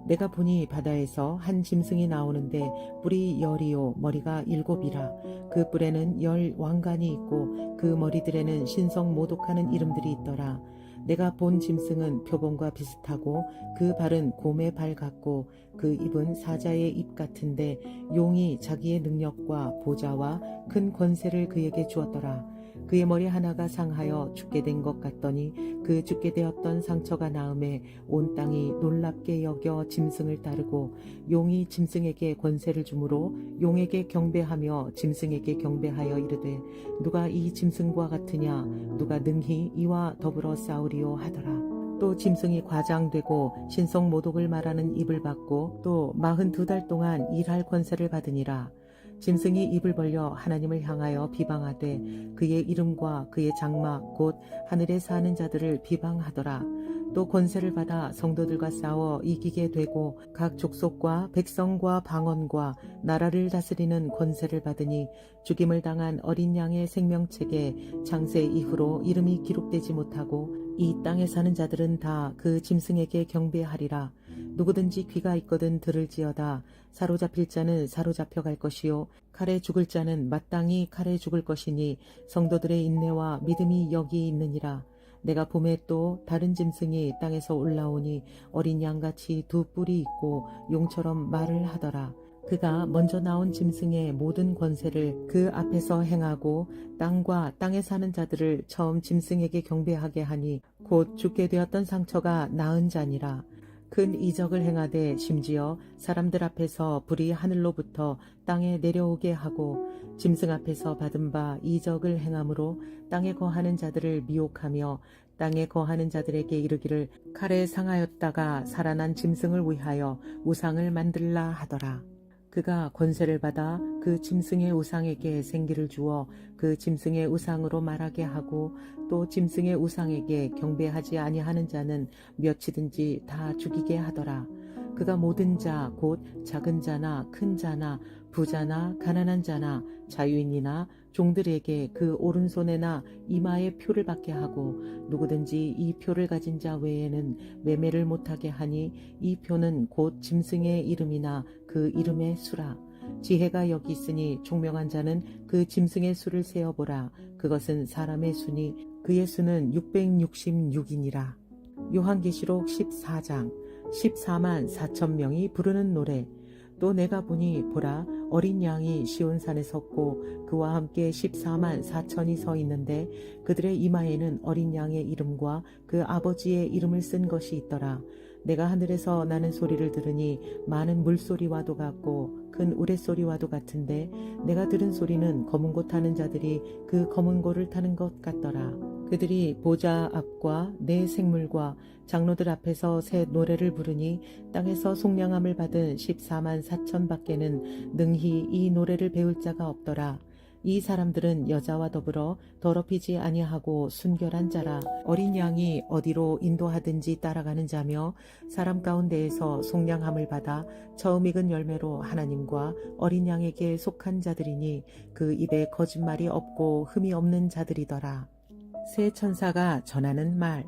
내가 보니 바다에서 한 짐승이 나오는데 뿔이 10이요 머리가 7이라. 그 뿔에는 10 왕관이 있고 그 머리들에는 신성 모독하는 이름들이 있더라. 내가 본 짐승은 표범과 비슷하고 그 발은 곰의 발 같고 그 입은 사자의 입 같은데 용이 자기의 능력과 보좌와 큰 권세를 그에게 주었더라. 그의 머리 하나가 상하여 죽게 된 것 같더니 그 죽게 되었던 상처가 나음에 온 땅이 놀랍게 여겨 짐승을 따르고 용이 짐승에게 권세를 주므로 용에게 경배하며 짐승에게 경배하여 이르되 누가 이 짐승과 같으냐 누가 능히 이와 더불어 싸우리요 하더라. 또 짐승이 과장되고 신성 모독을 말하는 입을 받고 또 42달 동안 일할 권세를 받으니라. 짐승이 입을 벌려 하나님을 향하여 비방하되 그의 이름과 그의 장막 곧 하늘에 사는 자들을 비방하더라. 또 권세를 받아 성도들과 싸워 이기게 되고 각 족속과 백성과 방언과 나라를 다스리는 권세를 받으니 죽임을 당한 어린 양의 생명책에 창세 이후로 이름이 기록되지 못하고 이 땅에 사는 자들은 다 그 짐승에게 경배하리라. 누구든지 귀가 있거든 들을지어다. 사로잡힐 자는 사로잡혀 갈 것이요 칼에 죽을 자는 마땅히 칼에 죽을 것이니 성도들의 인내와 믿음이 여기 있느니라. 내가 봄에 또 다른 짐승이 땅에서 올라오니 어린 양같이 2뿔이 있고 용처럼 말을 하더라. 그가 먼저 나온 짐승의 모든 권세를 그 앞에서 행하고 땅과 땅에 사는 자들을 처음 짐승에게 경배하게 하니 곧 죽게 되었던 상처가 나은 자니라. 큰 이적을 행하되 심지어 사람들 앞에서 불이 하늘로부터 땅에 내려오게 하고 짐승 앞에서 받은 바 이적을 행함으로 땅에 거하는 자들을 미혹하며 땅에 거하는 자들에게 이르기를 칼에 상하였다가 살아난 짐승을 위하여 우상을 만들라 하더라. 그가 권세를 받아 그 짐승의 우상에게 생기를 주어 그 짐승의 우상으로 말하게 하고 또 짐승의 우상에게 경배하지 아니하는 자는 몇이든지 다 죽이게 하더라. 그가 모든 자 곧 작은 자나 큰 자나 부자나 가난한 자나 자유인이나 종들에게 그 오른손에나 이마에 표를 받게 하고 누구든지 이 표를 가진 자 외에는 매매를 못하게 하니 이 표는 곧 짐승의 이름이나 그 이름의 수라. 지혜가 여기 있으니 총명한 자는 그 짐승의 수를 세어보라. 그것은 사람의 수니 그의 수는 666이니라. 요한계시록 14장. 14만 4천 명이 부르는 노래. 또 내가 보니 보라 어린 양이 시온산에 섰고 그와 함께 14만 4천이 서 있는데 그들의 이마에는 어린 양의 이름과 그 아버지의 이름을 쓴 것이 있더라. 내가 하늘에서 나는 소리를 들으니 많은 물소리와도 같고 큰 우레소리와도 같은데 내가 들은 소리는 검은 고 타는 자들이 그 검은 고를 타는 것 같더라. 그들이 보좌 앞과 네 생물과 장로들 앞에서 새 노래를 부르니 땅에서 속량함을 받은 14만 4천 밖에는 능히 이 노래를 배울 자가 없더라. 이 사람들은 여자와 더불어 더럽히지 아니하고 순결한 자라. 어린 양이 어디로 인도하든지 따라가는 자며 사람 가운데에서 속량함을 받아 처음 익은 열매로 하나님과 어린 양에게 속한 자들이니 그 입에 거짓말이 없고 흠이 없는 자들이더라. 새 천사가 전하는 말.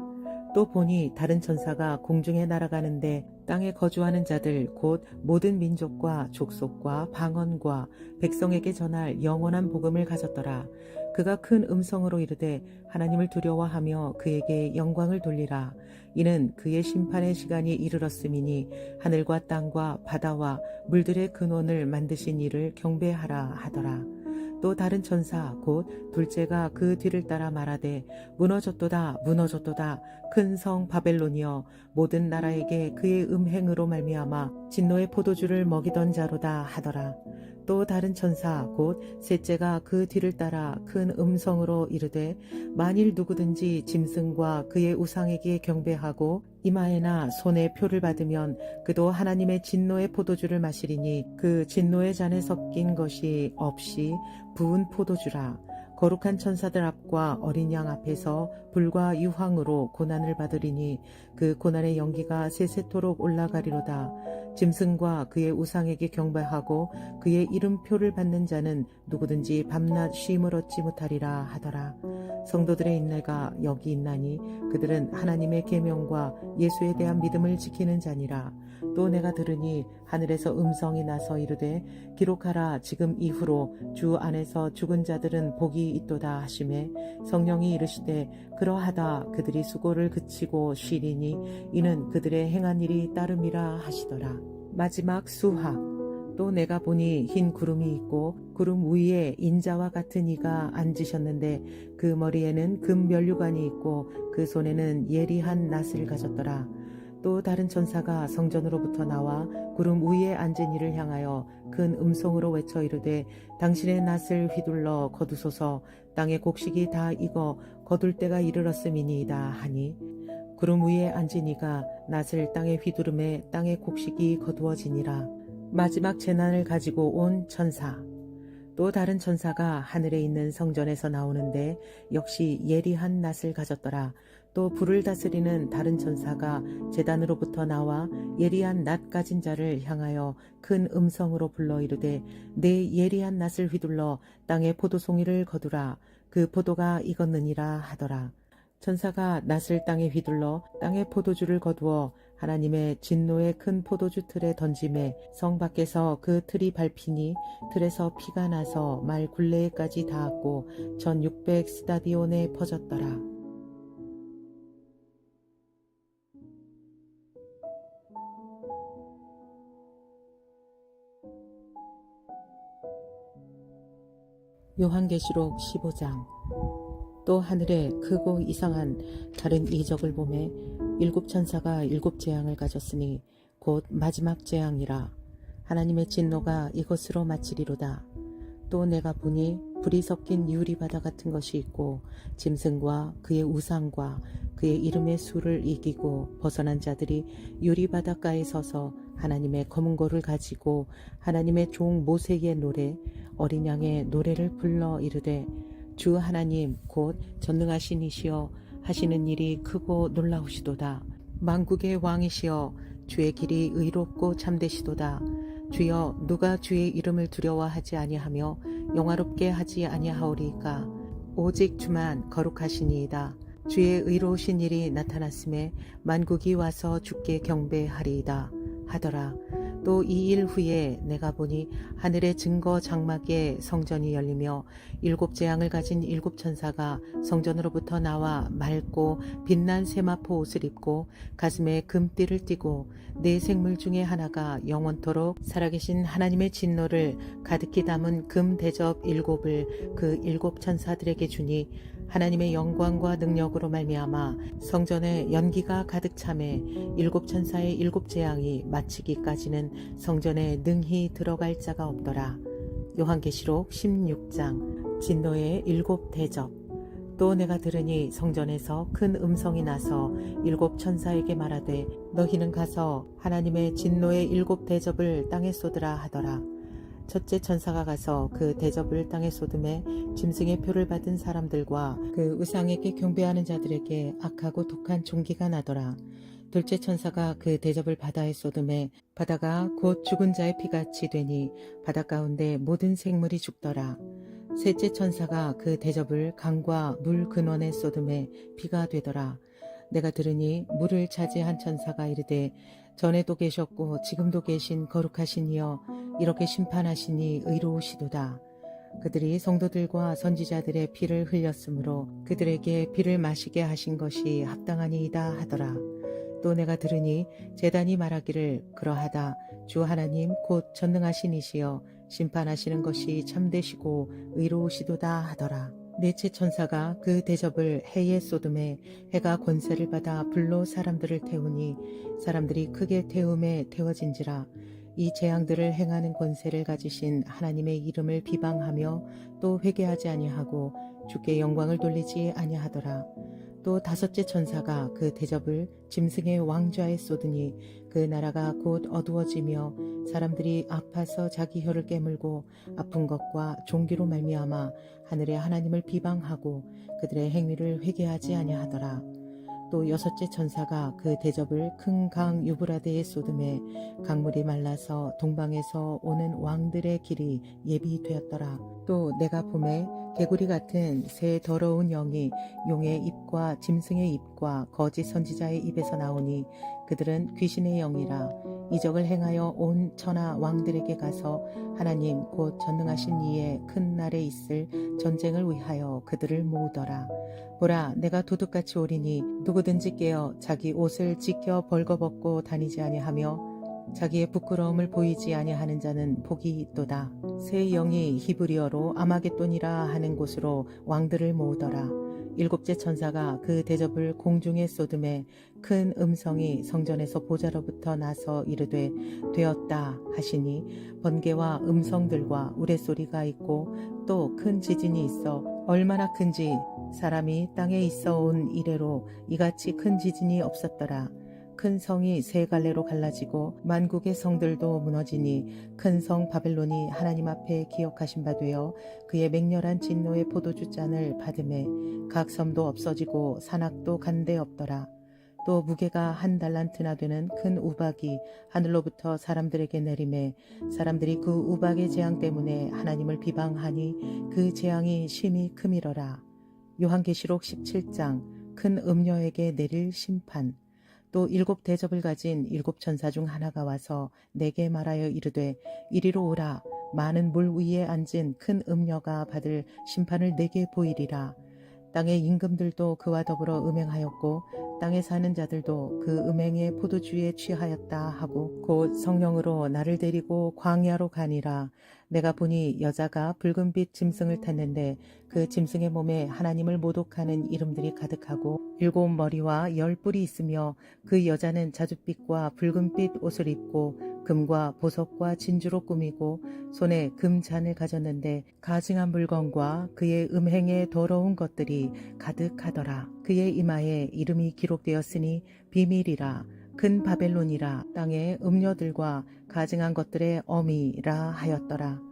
또 보니 다른 천사가 공중에 날아가는데 땅에 거주하는 자들 곧 모든 민족과 족속과 방언과 백성에게 전할 영원한 복음을 가졌더라. 그가 큰 음성으로 이르되 하나님을 두려워하며 그에게 영광을 돌리라. 이는 그의 심판의 시간이 이르렀음이니 하늘과 땅과 바다와 물들의 근원을 만드신 이를 경배하라 하더라. 또 다른 천사 곧 둘째가 그 뒤를 따라 말하되 무너졌도다 무너졌도다 큰 성 바벨론이여 모든 나라에게 그의 음행으로 말미암아 진노의 포도주를 먹이던 자로다 하더라. 또 다른 천사 곧 셋째가 그 뒤를 따라 큰 음성으로 이르되 만일 누구든지 짐승과 그의 우상에게 경배하고 이마에나 손에 표를 받으면 그도 하나님의 진노의 포도주를 마시리니 그 진노의 잔에 섞인 것이 없이 부은 포도주라. 거룩한 천사들 앞과 어린 양 앞에서 불과 유황으로 고난을 받으리니 그 고난의 연기가 세세토록 올라가리로다. 짐승과 그의 우상에게 경배하고 그의 이름표를 받는 자는 누구든지 밤낮 쉼을 얻지 못하리라 하더라. 성도들의 인내가 여기 있나니 그들은 하나님의 계명과 예수에 대한 믿음을 지키는 자니라. 또 내가 들으니 하늘에서 음성이 나서 이르되 기록하라. 지금 이후로 주 안에서 죽은 자들은 복이 있도다 하시매 성령이 이르시되 그러하다. 그들이 수고를 그치고 쉬리니 이는 그들의 행한 일이 따름이라 하시더라. 마지막 수학. 또 내가 보니 흰 구름이 있고 구름 위에 인자와 같은 이가 앉으셨는데 그 머리에는 금 면류관이 있고 그 손에는 예리한 낫을 가졌더라. 또 다른 천사가 성전으로부터 나와 구름 위에 앉은 이를 향하여 큰 음성으로 외쳐 이르되 당신의 낫을 휘둘러 거두소서. 땅의 곡식이 다 익어 거둘 때가 이르렀음이니이다 하니 구름 위에 앉은 이가 낫을 땅에 휘두르매 땅의 곡식이 거두어지니라. 마지막 재난을 가지고 온 천사. 또 다른 천사가 하늘에 있는 성전에서 나오는데 역시 예리한 낫을 가졌더라. 또 불을 다스리는 다른 천사가 제단으로부터 나와 예리한 낫 가진 자를 향하여 큰 음성으로 불러 이르되 내 예리한 낫을 휘둘러 땅의 포도송이를 거두라. 그 포도가 익었느니라 하더라. 천사가 낫을 땅에 휘둘러 땅의 포도주를 거두어 하나님의 진노의 큰 포도주 틀에 던짐에 성 밖에서 그 틀이 밟히니 틀에서 피가 나서 말 굴레에까지 닿았고 1600 스타디온에 퍼졌더라. 요한계시록 15장. 또 하늘에 크고 이상한 다른 이적을 보매 일곱 천사가 일곱 재앙을 가졌으니 곧 마지막 재앙이라. 하나님의 진노가 이것으로 마치리로다. 또 내가 보니 불이 섞인 유리바다 같은 것이 있고 짐승과 그의 우상과 그의 이름의 수를 이기고 벗어난 자들이 유리바닷가에 서서 하나님의 검은 고를 가지고 하나님의 종 모세의 노래 어린 양의 노래를 불러 이르되 주 하나님 곧 전능하신 이시여 하시는 일이 크고 놀라우시도다. 만국의 왕이시여 주의 길이 의롭고 참되시도다. 주여 누가 주의 이름을 두려워하지 아니하며 영화롭게 하지 아니하오리까. 오직 주만 거룩하시니이다. 주의 의로우신 일이 나타났음에 만국이 와서 주께 경배하리이다 하더라. 또 이 일 후에 내가 보니 하늘의 증거 장막에 성전이 열리며 일곱 재앙을 가진 일곱 천사가 성전으로부터 나와 맑고 빛난 세마포 옷을 입고 가슴에 금띠를 띠고 네 생물 중에 하나가 영원토록 살아계신 하나님의 진노를 가득히 담은 금 대접 일곱을 그 일곱 천사들에게 주니 하나님의 영광과 능력으로 말미암아 성전에 연기가 가득 차매 일곱 천사의 일곱 재앙이 마치기까지는 성전에 능히 들어갈 자가 없더라. 요한계시록 16장. 진노의 일곱 대접. 또 내가 들으니 성전에서 큰 음성이 나서 일곱 천사에게 말하되 너희는 가서 하나님의 진노의 일곱 대접을 땅에 쏟으라 하더라. 첫째 천사가 가서 그 대접을 땅에 쏟음에 짐승의 표를 받은 사람들과 그 우상에게 경배하는 자들에게 악하고 독한 종기가 나더라. 둘째 천사가 그 대접을 바다에 쏟음에 바다가 곧 죽은 자의 피같이 되니 바다 가운데 모든 생물이 죽더라. 셋째 천사가 그 대접을 강과 물 근원에 쏟음에 피가 되더라. 내가 들으니 물을 차지한 천사가 이르되 전에도 계셨고 지금도 계신 거룩하신 이여 이렇게 심판하시니 의로우시도다. 그들이 성도들과 선지자들의 피를 흘렸으므로 그들에게 피를 마시게 하신 것이 합당하니이다 하더라. 또 내가 들으니 제단이 말하기를 그러하다. 주 하나님 곧 전능하신 이시여 심판하시는 것이 참되시고 의로우시도다 하더라. 넷째 천사가 그 대접을 해에 쏟음에 해가 권세를 받아 불로 사람들을 태우니 사람들이 크게 태움에 태워진지라. 이 재앙들을 행하는 권세를 가지신 하나님의 이름을 비방하며 또 회개하지 아니하고 주께 영광을 돌리지 아니하더라. 또 다섯째 천사가 그 대접을 짐승의 왕좌에 쏟으니 그 나라가 곧 어두워지며 사람들이 아파서 자기 혀를 깨물고 아픈 것과 종기로 말미암아 하늘의 하나님을 비방하고 그들의 행위를 회개하지 아니하더라. 또 여섯째 천사가 그 대접을 큰 강 유브라데에 쏟음에 강물이 말라서 동방에서 오는 왕들의 길이 예비되었더라. 또 내가 봄에 개구리 같은 새 더러운 영이 용의 입과 짐승의 입과 거짓 선지자의 입에서 나오니 그들은 귀신의 영이라. 이적을 행하여 온 천하 왕들에게 가서 하나님 곧 전능하신 이의 큰 날에 있을 전쟁을 위하여 그들을 모으더라. 보라, 내가 도둑같이 오리니 누구든지 깨어 자기 옷을 지켜 벌거벗고 다니지 아니하며 자기의 부끄러움을 보이지 아니하는 자는 복이 있도다. 새 영이 히브리어로 아마겟돈이라 하는 곳으로 왕들을 모으더라. 일곱째 천사가 그 대접을 공중에 쏟음에 큰 음성이 성전에서 보좌로부터 나서 이르되 되었다 하시니 번개와 음성들과 우레소리가 있고 또 큰 지진이 있어 얼마나 큰지 사람이 땅에 있어 온 이래로 이같이 큰 지진이 없었더라. 큰 성이 세 갈래로 갈라지고 만국의 성들도 무너지니 큰 성 바벨론이 하나님 앞에 기억하신 바 되어 그의 맹렬한 진노의 포도주 잔을 받음에 각 섬도 없어지고 산악도 간데 없더라. 또 무게가 한 달란트나 되는 큰 우박이 하늘로부터 사람들에게 내림에 사람들이 그 우박의 재앙 때문에 하나님을 비방하니 그 재앙이 심히 크미러라. 요한계시록 17장 큰 음녀에게 내릴 심판. 또 일곱 대접을 가진 일곱 천사 중 하나가 와서 내게 말하여 이르되 이리로 오라. 많은 물 위에 앉은 큰 음녀가 받을 심판을 내게 보이리라. 땅의 임금들도 그와 더불어 음행하였고 땅에 사는 자들도 그 음행의 포도주에 취하였다 하고 곧 성령으로 나를 데리고 광야로 가니라. 내가 보니 여자가 붉은빛 짐승을 탔는데 그 짐승의 몸에 하나님을 모독하는 이름들이 가득하고 일곱 머리와 열 뿔이 있으며 그 여자는 자줏빛과 붉은빛 옷을 입고 금과 보석과 진주로 꾸미고 손에 금잔을 가졌는데 가증한 물건과 그의 음행의 더러운 것들이 가득하더라. 그의 이마에 이름이 기록되었으니 비밀이라. 큰 바벨론이라. 땅의 음녀들과 가증한 것들의 어미라 하였더라.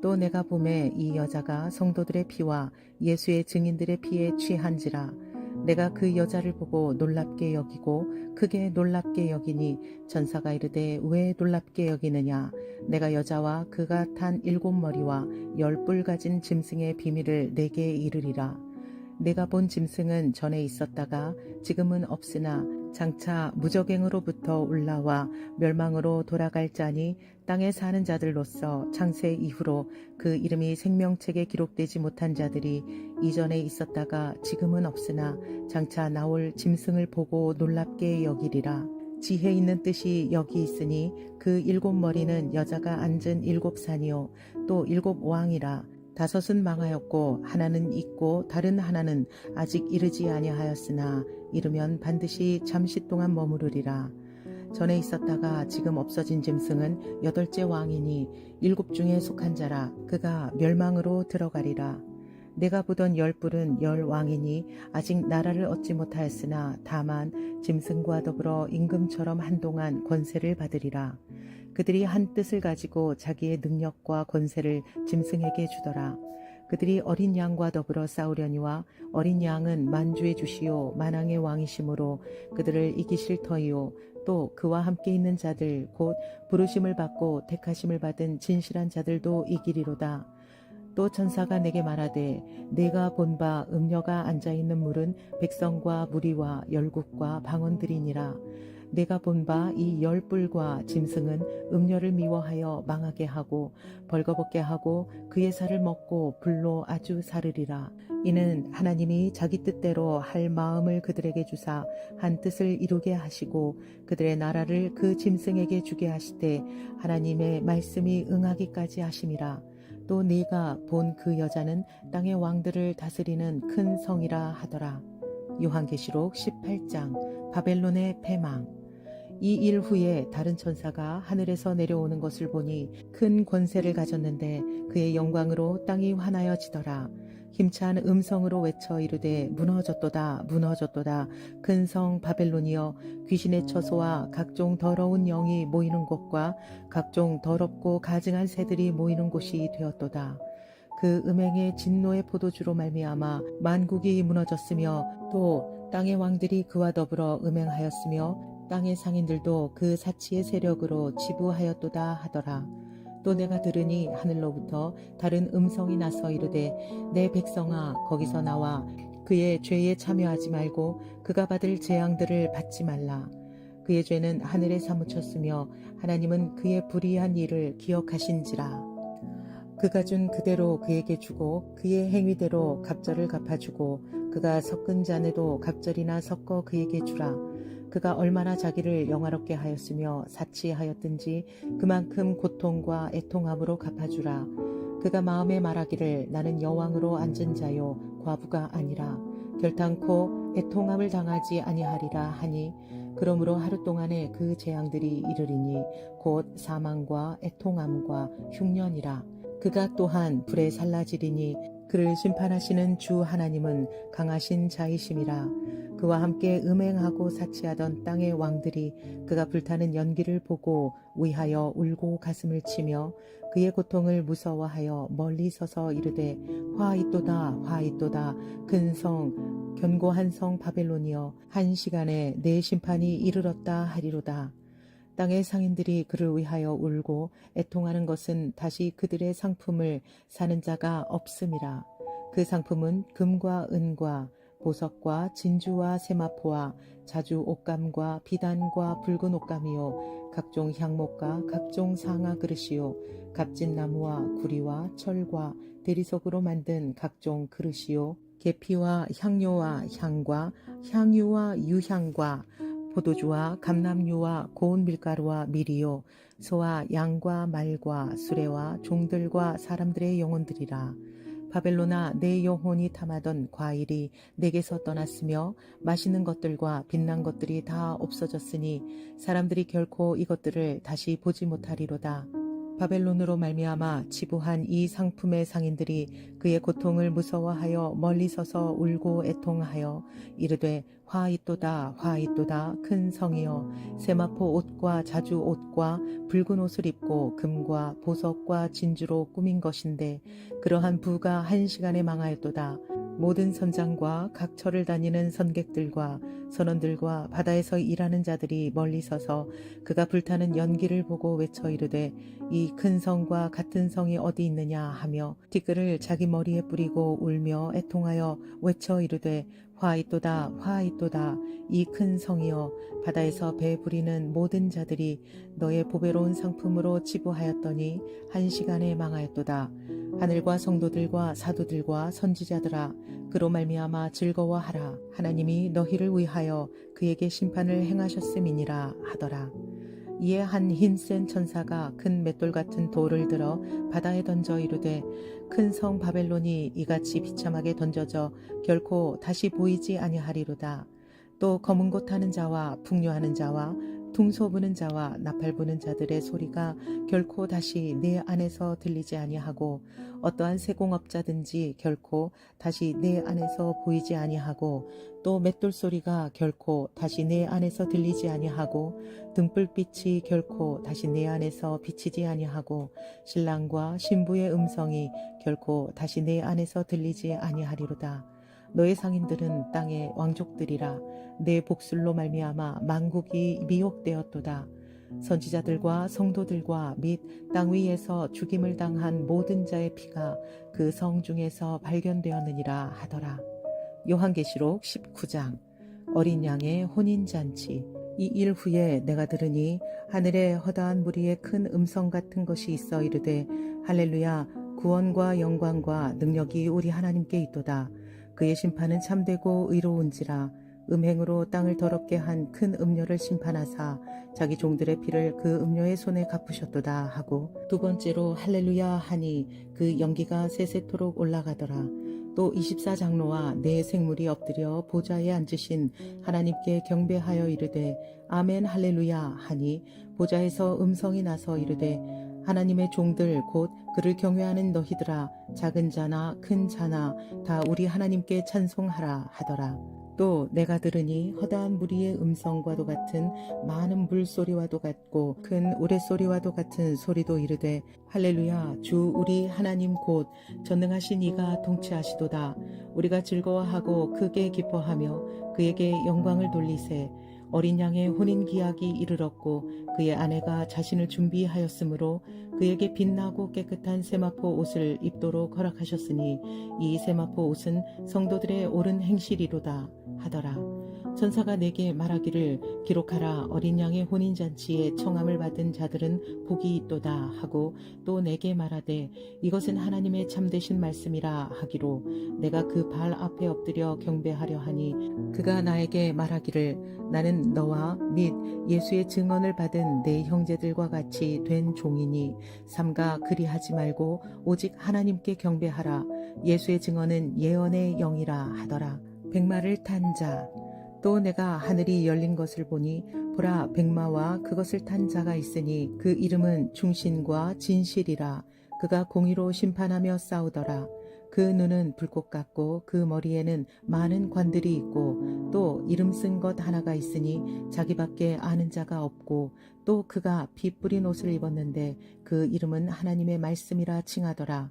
또 내가 보매 이 여자가 성도들의 피와 예수의 증인들의 피에 취한지라. 내가 그 여자를 보고 놀랍게 여기고 크게 놀랍게 여기니 천사가 이르되 왜 놀랍게 여기느냐. 내가 여자와 그가 탄 일곱 머리와 열 뿔 가진 짐승의 비밀을 내게 이르리라. 내가 본 짐승은 전에 있었다가 지금은 없으나 장차 무적행으로부터 올라와 멸망으로 돌아갈 자니 땅에 사는 자들로서 창세 이후로 그 이름이 생명책에 기록되지 못한 자들이 이전에 있었다가 지금은 없으나 장차 나올 짐승을 보고 놀랍게 여기리라. 지혜 있는 뜻이 여기 있으니 그 일곱 머리는 여자가 앉은 일곱 산이요 또 일곱 왕이라. 다섯은 망하였고 하나는 있고 다른 하나는 아직 이르지 아니하였으나 이르면 반드시 잠시 동안 머무르리라. 전에 있었다가 지금 없어진 짐승은 여덟째 왕이니 일곱 중에 속한 자라. 그가 멸망으로 들어가리라. 내가 보던 열 뿔은 열 왕이니 아직 나라를 얻지 못하였으나 다만 짐승과 더불어 임금처럼 한동안 권세를 받으리라. 그들이 한 뜻을 가지고 자기의 능력과 권세를 짐승에게 주더라. 그들이 어린 양과 더불어 싸우려니와 어린 양은 만주의 주시요 만왕의 왕이시므로 그들을 이기실 터이요 또 그와 함께 있는 자들 곧 부르심을 받고 택하심을 받은 진실한 자들도 이기리로다. 또 천사가 내게 말하되 내가 본 바 음녀가 앉아있는 물은 백성과 무리와 열국과 방언들이니라. 내가 본 바 이 열 뿔과 짐승은 음녀를 미워하여 망하게 하고 벌거벗게 하고 그의 살을 먹고 불로 아주 사르리라. 이는 하나님이 자기 뜻대로 할 마음을 그들에게 주사 한 뜻을 이루게 하시고 그들의 나라를 그 짐승에게 주게 하시되 하나님의 말씀이 응하기까지 하심이라. 또 네가 본 그 여자는 땅의 왕들을 다스리는 큰 성이라 하더라. 요한계시록 18장 바벨론의 패망. 이 일 후에 다른 천사가 하늘에서 내려오는 것을 보니 큰 권세를 가졌는데 그의 영광으로 땅이 환하여지더라. 힘찬 음성으로 외쳐 이르되 무너졌도다 무너졌도다. 큰 성 바벨론이여 귀신의 처소와 각종 더러운 영이 모이는 곳과 각종 더럽고 가증한 새들이 모이는 곳이 되었도다. 그 음행의 진노의 포도주로 말미암아 만국이 무너졌으며 또 땅의 왕들이 그와 더불어 음행하였으며 땅의 상인들도 그 사치의 세력으로 지부하였도다 하더라. 또 내가 들으니 하늘로부터 다른 음성이 나서 이르되 내 백성아 거기서 나와 그의 죄에 참여하지 말고 그가 받을 재앙들을 받지 말라. 그의 죄는 하늘에 사무쳤으며 하나님은 그의 불의한 일을 기억하신지라. 그가 준 그대로 그에게 주고 그의 행위대로 갑절을 갚아주고 그가 섞은 잔에도 갑절이나 섞어 그에게 주라. 그가 얼마나 자기를 영화롭게 하였으며 사치하였든지 그만큼 고통과 애통함으로 갚아주라. 그가 마음에 말하기를 나는 여왕으로 앉은 자요 과부가 아니라 결탄코 애통함을 당하지 아니하리라 하니 그러므로 하루 동안에 그 재앙들이 이르리니 곧 사망과 애통함과 흉년이라. 그가 또한 불에 살라지리니 그를 심판하시는 주 하나님은 강하신 자이심이라. 그와 함께 음행하고 사치하던 땅의 왕들이 그가 불타는 연기를 보고 위하여 울고 가슴을 치며 그의 고통을 무서워하여 멀리 서서 이르되 화 있도다 화 있도다. 큰 성 견고한 성 바벨론이여 한 시간에 내 심판이 이르렀다 하리로다. 땅의 상인들이 그를 위하여 울고 애통하는 것은 다시 그들의 상품을 사는 자가 없음이라. 그 상품은 금과 은과 보석과 진주와 세마포와 자주 옷감과 비단과 붉은 옷감이요 각종 향목과 각종 상아 그릇이요 값진 나무와 구리와 철과 대리석으로 만든 각종 그릇이요 계피와 향료와 향과 향유와 유향과 포도주와 감람유와 고운 밀가루와 밀이요 소와 양과 말과 수레와 종들과 사람들의 영혼들이라. 바벨론아 내 영혼이 탐하던 과일이 내게서 떠났으며 맛있는 것들과 빛난 것들이 다 없어졌으니 사람들이 결코 이것들을 다시 보지 못하리로다. 바벨론으로 말미암아 지부한 이 상품의 상인들이 그의 고통을 무서워하여 멀리 서서 울고 애통하여 이르되 화 있도다 화 있도다. 큰 성이여 세마포 옷과 자주 옷과 붉은 옷을 입고 금과 보석과 진주로 꾸민 것인데 그러한 부가 한 시간에 망하였도다. 모든 선장과 각 처를 다니는 선객들과 선원들과 바다에서 일하는 자들이 멀리 서서 그가 불타는 연기를 보고 외쳐 이르되 이 큰 성과 같은 성이 어디 있느냐 하며 티끌을 자기 머리에 뿌리고 울며 애통하여 외쳐 이르되 화 있도다 화 있도다. 이 큰 성이여 바다에서 배 부리는 모든 자들이 너의 보배로운 상품으로 지부하였더니 한 시간에 망하였도다. 하늘과 성도들과 사도들과 선지자들아 그로 말미암아 즐거워하라. 하나님이 너희를 위하여 그에게 심판을 행하셨음이니라 하더라. 이에 한 힘센 천사가 큰 맷돌 같은 돌을 들어 바다에 던져 이르되 큰 성 바벨론이 이같이 비참하게 던져져 결코 다시 보이지 아니하리로다. 또 검은 곳 타는 자와 풍요하는 자와 둥소 부는 자와 나팔 부는 자들의 소리가 결코 다시 내 안에서 들리지 아니하고 어떠한 세공업자든지 결코 다시 내 안에서 보이지 아니하고 또 맷돌 소리가 결코 다시 내 안에서 들리지 아니하고 등불빛이 결코 다시 내 안에서 비치지 아니하고 신랑과 신부의 음성이 결코 다시 내 안에서 들리지 아니하리로다. 너의 상인들은 땅의 왕족들이라. 내 복술로 말미암아 만국이 미혹되었도다. 선지자들과 성도들과 및 땅 위에서 죽임을 당한 모든 자의 피가 그 성 중에서 발견되었느니라 하더라. 요한계시록 19장 어린 양의 혼인잔치. 이 일 후에 내가 들으니 하늘에 허다한 무리의 큰 음성 같은 것이 있어 이르되 할렐루야 구원과 영광과 능력이 우리 하나님께 있도다. 그의 심판은 참되고 의로운지라. 음행으로 땅을 더럽게 한 큰 음녀를 심판하사 자기 종들의 피를 그 음녀의 손에 갚으셨도다 하고 두 번째로 할렐루야 하니 그 연기가 세세토록 올라가더라. 또 24장로와 네 생물이 엎드려 보좌에 앉으신 하나님께 경배하여 이르되 아멘 할렐루야 하니 보좌에서 음성이 나서 이르되 하나님의 종들 곧 그를 경외하는 너희들아 작은 자나 큰 자나 다 우리 하나님께 찬송하라 하더라. 또 내가 들으니 허다한 무리의 음성과도 같은 많은 물소리와도 같고 큰 우레소리와도 같은 소리도 이르되 할렐루야 주 우리 하나님 곧 전능하신 이가 통치하시도다. 우리가 즐거워하고 크게 기뻐하며 그에게 영광을 돌리세. 어린 양의 혼인 기약이 이르렀고 그의 아내가 자신을 준비하였으므로 그에게 빛나고 깨끗한 세마포 옷을 입도록 허락하셨으니 이 세마포 옷은 성도들의 옳은 행실이로다 하더라. 천사가 내게 말하기를 기록하라. 어린 양의 혼인잔치에 청함을 받은 자들은 복이 있도다 하고 또 내게 말하되 이것은 하나님의 참되신 말씀이라 하기로 내가 그 발 앞에 엎드려 경배하려 하니 그가 나에게 말하기를 나는 너와 및 예수의 증언을 받은 내 형제들과 같이 된 종이니 삼가 그리하지 말고 오직 하나님께 경배하라. 예수의 증언은 예언의 영이라 하더라. 백마를 탄 자. 또 내가 하늘이 열린 것을 보니 보라 백마와 그것을 탄 자가 있으니 그 이름은 충신과 진실이라. 그가 공의로 심판하며 싸우더라. 그 눈은 불꽃 같고 그 머리에는 많은 관들이 있고 또 이름 쓴 것 하나가 있으니 자기밖에 아는 자가 없고 또 그가 피 뿌린 옷을 입었는데 그 이름은 하나님의 말씀이라 칭하더라.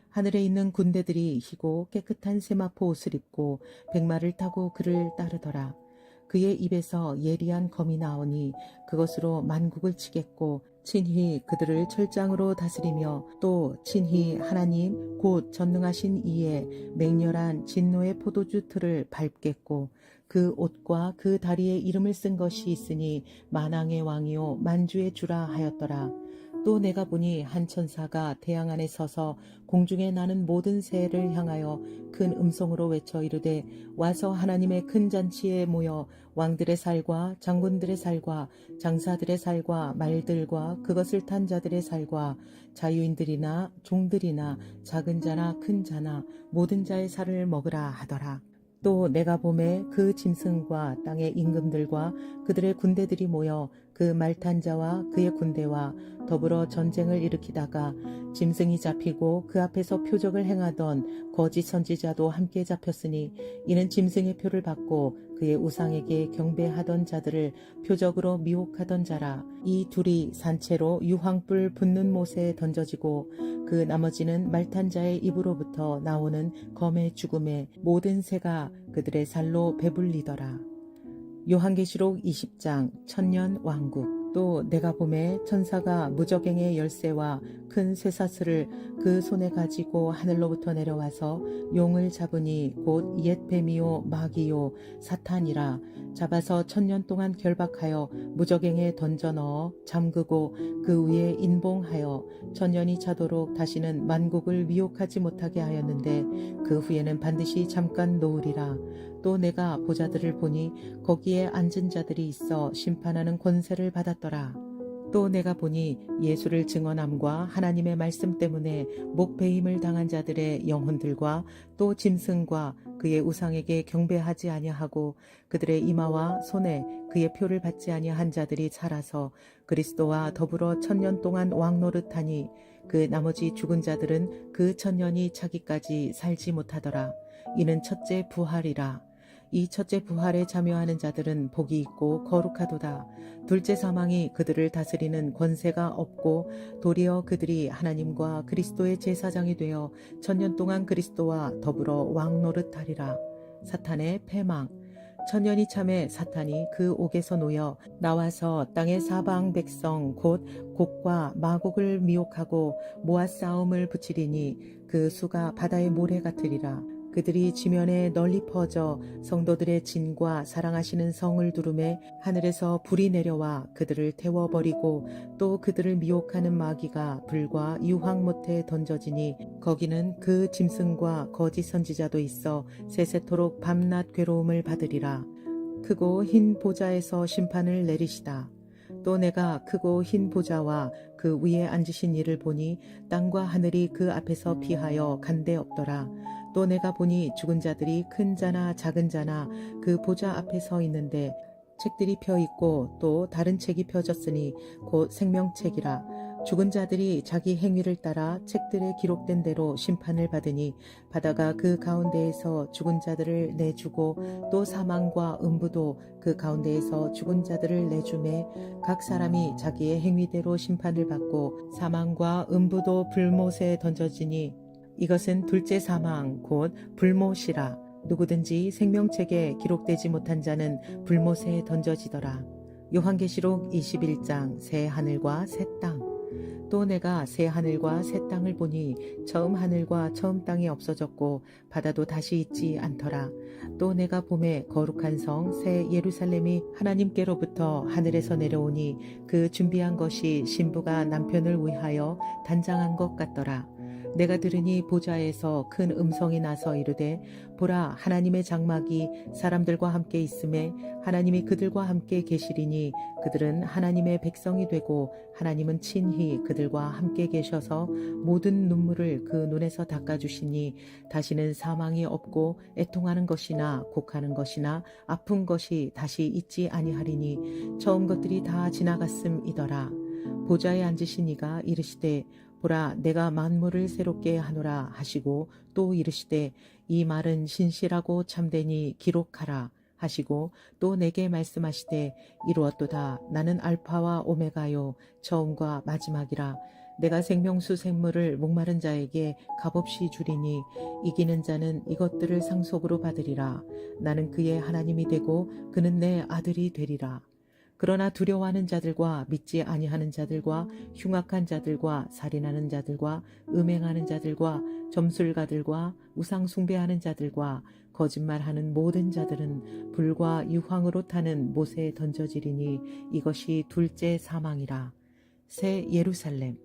하늘에 있는 군대들이 희고 깨끗한 세마포 옷을 입고 백마를 타고 그를 따르더라. 그의 입에서 예리한 검이 나오니 그것으로 만국을 치겠고 친히 그들을 철장으로 다스리며 또 친히 하나님 곧 전능하신 이의 맹렬한 진노의 포도주 틀을 밟겠고 그 옷과 그 다리에 이름을 쓴 것이 있으니 만왕의 왕이요 만주의 주라 하였더라. 또 내가 보니 한 천사가 태양 안에 서서 공중에 나는 모든 새를 향하여 큰 음성으로 외쳐 이르되 와서 하나님의 큰 잔치에 모여 왕들의 살과 장군들의 살과 장사들의 살과 말들과 그것을 탄 자들의 살과 자유인들이나 종들이나 작은 자나 큰 자나 모든 자의 살을 먹으라 하더라. 또 내가 봄에 그 짐승과 땅의 임금들과 그들의 군대들이 모여 그 말탄 자와 그의 군대와 더불어 전쟁을 일으키다가 짐승이 잡히고 그 앞에서 표적을 행하던 거짓 선지자도 함께 잡혔으니 이는 짐승의 표를 받고 그의 우상에게 경배하던 자들을 표적으로 미혹하던 자라. 이 둘이 산채로 유황불 붙는 못에 던져지고 그 나머지는 말탄 자의 입으로부터 나오는 검의 죽음에 모든 새가 그들의 살로 배불리더라. 요한계시록 20장 천년 왕국. 또 내가 보매 천사가 무저갱의 열쇠와 큰 쇠사슬을 그 손에 가지고 하늘로부터 내려와서 용을 잡으니 곧 옛 뱀이요 마귀요 사탄이라. 잡아서 천년 동안 결박하여 무저갱에 던져 넣어 잠그고 그 위에 인봉하여 천년이 차도록 다시는 만국을 미혹하지 못하게 하였는데 그 후에는 반드시 잠깐 놓으리라. 또 내가 보좌들을 보니 거기에 앉은 자들이 있어 심판하는 권세를 받았더라. 또 내가 보니 예수를 증언함과 하나님의 말씀 때문에 목배임을 당한 자들의 영혼들과 또 짐승과 그의 우상에게 경배하지 아니하고 그들의 이마와 손에 그의 표를 받지 아니한 자들이 살아서 그리스도와 더불어 천년 동안 왕노릇하니 그 나머지 죽은 자들은 그 천년이 차기까지 살지 못하더라. 이는 첫째 부활이라. 이 첫째 부활에 참여하는 자들은 복이 있고 거룩하도다. 둘째 사망이 그들을 다스리는 권세가 없고 도리어 그들이 하나님과 그리스도의 제사장이 되어 천년 동안 그리스도와 더불어 왕노릇하리라. 사탄의 패망. 천년이 참에 사탄이 그 옥에서 놓여 나와서 땅의 사방 백성 곧 곡과 마곡을 미혹하고 모아 싸움을 붙이리니 그 수가 바다의 모래 같으리라. 그들이 지면에 널리 퍼져 성도들의 진과 사랑하시는 성을 두르매 하늘에서 불이 내려와 그들을 태워버리고 또 그들을 미혹하는 마귀가 불과 유황 못에 던져지니 거기는 그 짐승과 거짓 선지자도 있어 세세토록 밤낮 괴로움을 받으리라. 크고 흰 보좌에서 심판을 내리시다. 또 내가 크고 흰 보좌와 그 위에 앉으신 이를 보니 땅과 하늘이 그 앞에서 피하여 간데 없더라. 또 내가 보니 죽은 자들이 큰 자나 작은 자나 그 보좌 앞에 서 있는데 책들이 펴 있고 또 다른 책이 펴졌으니 곧 생명책이라. 죽은 자들이 자기 행위를 따라 책들에 기록된 대로 심판을 받으니 바다가 그 가운데에서 죽은 자들을 내주고 또 사망과 음부도 그 가운데에서 죽은 자들을 내주매 각 사람이 자기의 행위대로 심판을 받고 사망과 음부도 불못에 던져지니 이것은 둘째 사망 곧 불못이라. 누구든지 생명책에 기록되지 못한 자는 불못에 던져지더라. 요한계시록 21장 새 하늘과 새 땅. 또 내가 새 하늘과 새 땅을 보니 처음 하늘과 처음 땅이 없어졌고 바다도 다시 있지 않더라. 또 내가 보매 거룩한 성 새 예루살렘이 하나님께로부터 하늘에서 내려오니 그 준비한 것이 신부가 남편을 위하여 단장한 것 같더라. 내가 들으니 보좌에서 큰 음성이 나서 이르되 보라 하나님의 장막이 사람들과 함께 있음에 하나님이 그들과 함께 계시리니 그들은 하나님의 백성이 되고 하나님은 친히 그들과 함께 계셔서 모든 눈물을 그 눈에서 닦아주시니 다시는 사망이 없고 애통하는 것이나 곡하는 것이나 아픈 것이 다시 있지 아니하리니 처음 것들이 다 지나갔음이더라. 보좌에 앉으신 이가 이르시되 보라 내가 만물을 새롭게 하노라 하시고 또 이르시되 이 말은 신실하고 참되니 기록하라 하시고 또 내게 말씀하시되 이루었도다. 나는 알파와 오메가요 처음과 마지막이라. 내가 생명수 샘물을 목마른 자에게 값없이 주리니 이기는 자는 이것들을 상속으로 받으리라. 나는 그의 하나님이 되고 그는 내 아들이 되리라. 그러나 두려워하는 자들과 믿지 아니하는 자들과 흉악한 자들과 살인하는 자들과 음행하는 자들과 점술가들과 우상 숭배하는 자들과 거짓말하는 모든 자들은 불과 유황으로 타는 못에 던져지리니 이것이 둘째 사망이라. 새 예루살렘.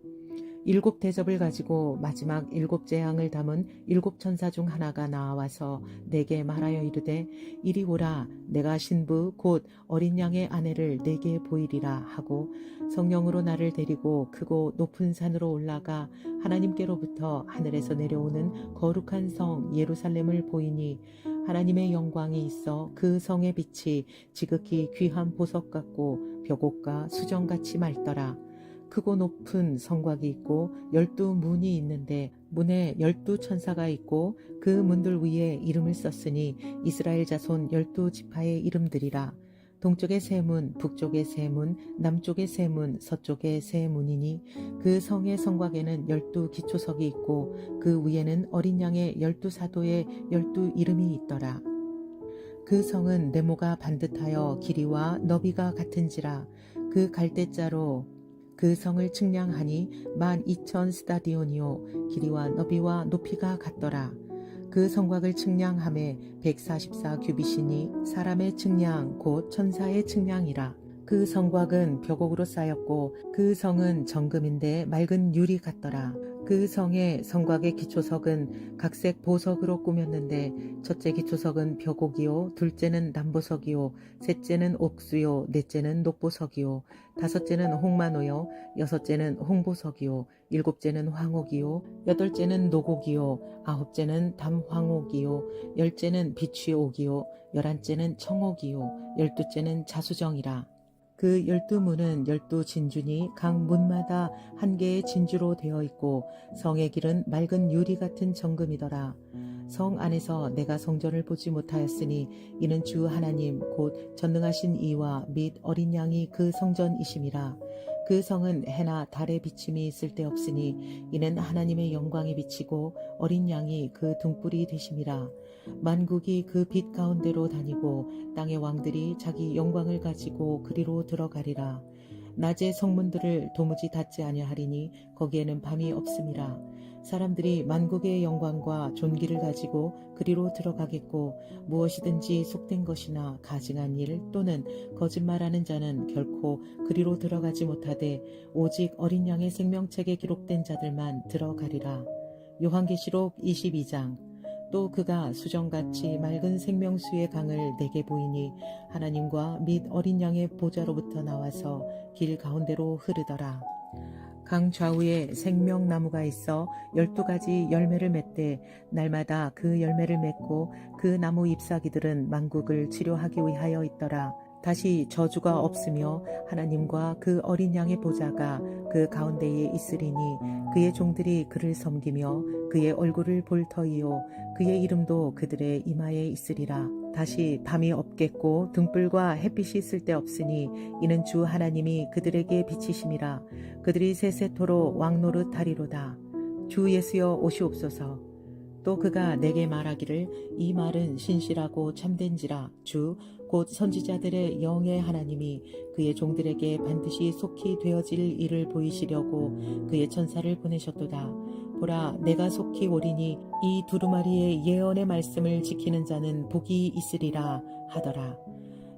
7 대접을 가지고 마지막 7 재앙을 담은 7 천사 중 하나가 나와서 내게 말하여 이르되 이리 오라. 내가 신부 곧 어린 양의 아내를 내게 보이리라 하고 성령으로 나를 데리고 크고 높은 산으로 올라가 하나님께로부터 하늘에서 내려오는 거룩한 성 예루살렘을 보이니 하나님의 영광이 있어 그 성의 빛이 지극히 귀한 보석 같고 벽옥과 수정같이 맑더라. 크고 높은 성곽이 있고 12문이 있는데 문에 12천사가 있고 그 문들 위에 이름을 썼으니 이스라엘 자손 12지파의 이름들이라. 동쪽의 세 문, 북쪽의 세 문, 남쪽의 세 문, 서쪽의 세 문이니 그 성의 성곽에는 12기초석이 있고 그 위에는 어린 양의 12사도의 12 이름이 있더라. 그 성은 네모가 반듯하여 길이와 너비가 같은지라. 그 갈대자로 그 성을 측량하니 12,000 스타디온이요 길이와 너비와 높이가 같더라. 그 성곽을 측량함에 144 규빗이니 사람의 측량 곧 천사의 측량이라. 그 성곽은 벽옥으로 쌓였고 그 성은 정금인데 맑은 유리 같더라. 그 성의 성곽의 기초석은 각색 보석으로 꾸몄는데 첫째 기초석은 벽옥이요 둘째는 남보석이요 셋째는 옥수요 넷째는 녹보석이요 다섯째는 홍마노요 여섯째는 홍보석이요 일곱째는 황옥이요 여덟째는 노곡이요 아홉째는 담황옥이요 열째는 비취옥이요 열한째는 청옥이요 열두째는 자수정이라. 그 12문은 12진주니 각 문마다 한 개의 진주로 되어 있고 성의 길은 맑은 유리 같은 정금이더라. 성 안에서 내가 성전을 보지 못하였으니 이는 주 하나님 곧 전능하신 이와 및 어린 양이 그 성전이심이라. 그 성은 해나 달의 비침이 쓸데없으니 이는 하나님의 영광이 비치고 어린 양이 그 등불이 되심이라. 만국이 그 빛 가운데로 다니고 땅의 왕들이 자기 영광을 가지고 그리로 들어가리라. 낮에 성문들을 도무지 닫지 아니하리니 거기에는 밤이 없음이라. 사람들이 만국의 영광과 존귀를 가지고 그리로 들어가겠고 무엇이든지 속된 것이나 가증한 일 또는 거짓말하는 자는 결코 그리로 들어가지 못하되 오직 어린 양의 생명책에 기록된 자들만 들어가리라. 요한계시록 22장. 또 그가 수정같이 맑은 생명수의 강을 내게 보이니 하나님과 및 어린 양의 보좌로부터 나와서 길 가운데로 흐르더라. 강 좌우에 생명나무가 있어 12가지 열매를 맺되 날마다 그 열매를 맺고 그 나무 잎사귀들은 만국을 치료하기 위하여 있더라. 다시 저주가 없으며 하나님과 그 어린 양의 보좌가 그 가운데에 있으리니 그의 종들이 그를 섬기며 그의 얼굴을 볼 터이요 그의 이름도 그들의 이마에 있으리라. 다시 밤이 없겠고 등불과 햇빛이 쓸데없으니 이는 주 하나님이 그들에게 비치심이라. 그들이 세세토록 왕노릇 하리로다. 주 예수여 오시옵소서. 또 그가 내게 말하기를 이 말은 신실하고 참된지라. 주 곧 선지자들의 영의 하나님이 그의 종들에게 반드시 속히 되어질 일을 보이시려고 그의 천사를 보내셨도다. 보라, 내가 속히 오리니 이 두루마리의 예언의 말씀을 지키는 자는 복이 있으리라 하더라.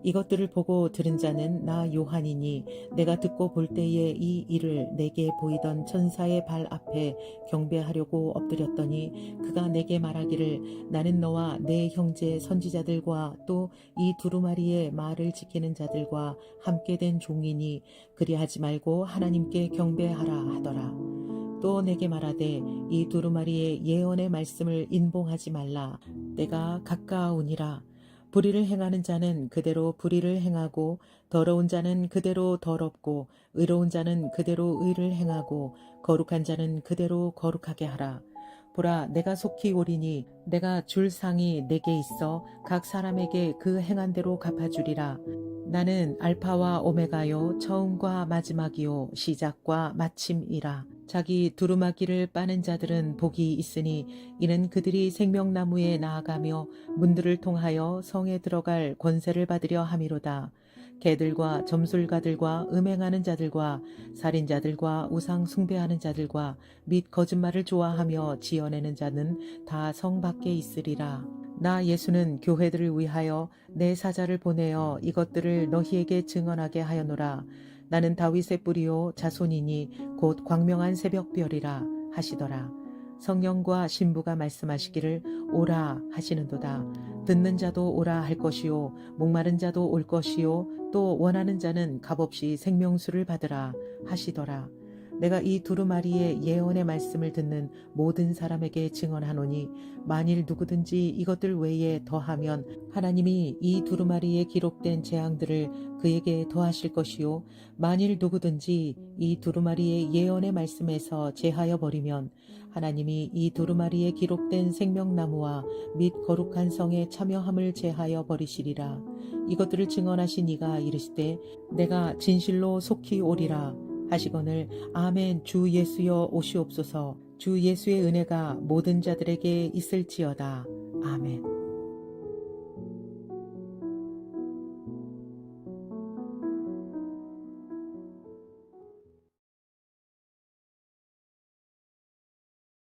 이것들을 보고 들은 자는 나 요한이니 내가 듣고 볼 때에 이 일을 내게 보이던 천사의 발 앞에 경배하려고 엎드렸더니 그가 내게 말하기를 나는 너와 내 형제 선지자들과 또 이 두루마리의 말을 지키는 자들과 함께 된 종이니 그리하지 말고 하나님께 경배하라 하더라. 또 내게 말하되 이 두루마리의 예언의 말씀을 인봉하지 말라. 때가 가까우니라. 불의를 행하는 자는 그대로 불의를 행하고 더러운 자는 그대로 더럽고 의로운 자는 그대로 의를 행하고 거룩한 자는 그대로 거룩하게 하라. 보라, 내가 속히 오리니 내가 줄 상이 내게 있어 각 사람에게 그 행한 대로 갚아주리라. 나는 알파와 오메가요 처음과 마지막이요 시작과 마침이라. 자기 두루마기를 빠는 자들은 복이 있으니 이는 그들이 생명나무에 나아가며 문들을 통하여 성에 들어갈 권세를 받으려 함이로다. 개들과 점술가들과 음행하는 자들과 살인자들과 우상 숭배하는 자들과 및 거짓말을 좋아하며 지어내는 자는 다 성 밖에 있으리라. 나 예수는 교회들을 위하여 내 사자를 보내어 이것들을 너희에게 증언하게 하였노라. 나는 다윗의 뿌리요 자손이니 곧 광명한 새벽별이라 하시더라. 성령과 신부가 말씀하시기를 오라 하시는도다. 듣는 자도 오라 할 것이요 목마른 자도 올 것이요 또 원하는 자는 값없이 생명수를 받으라 하시더라. 내가 이 두루마리의 예언의 말씀을 듣는 모든 사람에게 증언하노니 만일 누구든지 이것들 외에 더하면 하나님이 이 두루마리에 기록된 재앙들을 그에게 더하실 것이요 만일 누구든지 이 두루마리의 예언의 말씀에서 제하여 버리면 하나님이 이 두루마리에 기록된 생명나무와 및 거룩한 성에 참여함을 제하여 버리시리라. 이것들을 증언하신 이가 이르시되 내가 진실로 속히 오리라 하시거늘 아멘. 주 예수여 오시옵소서. 주 예수의 은혜가 모든 자들에게 있을지어다. 아멘.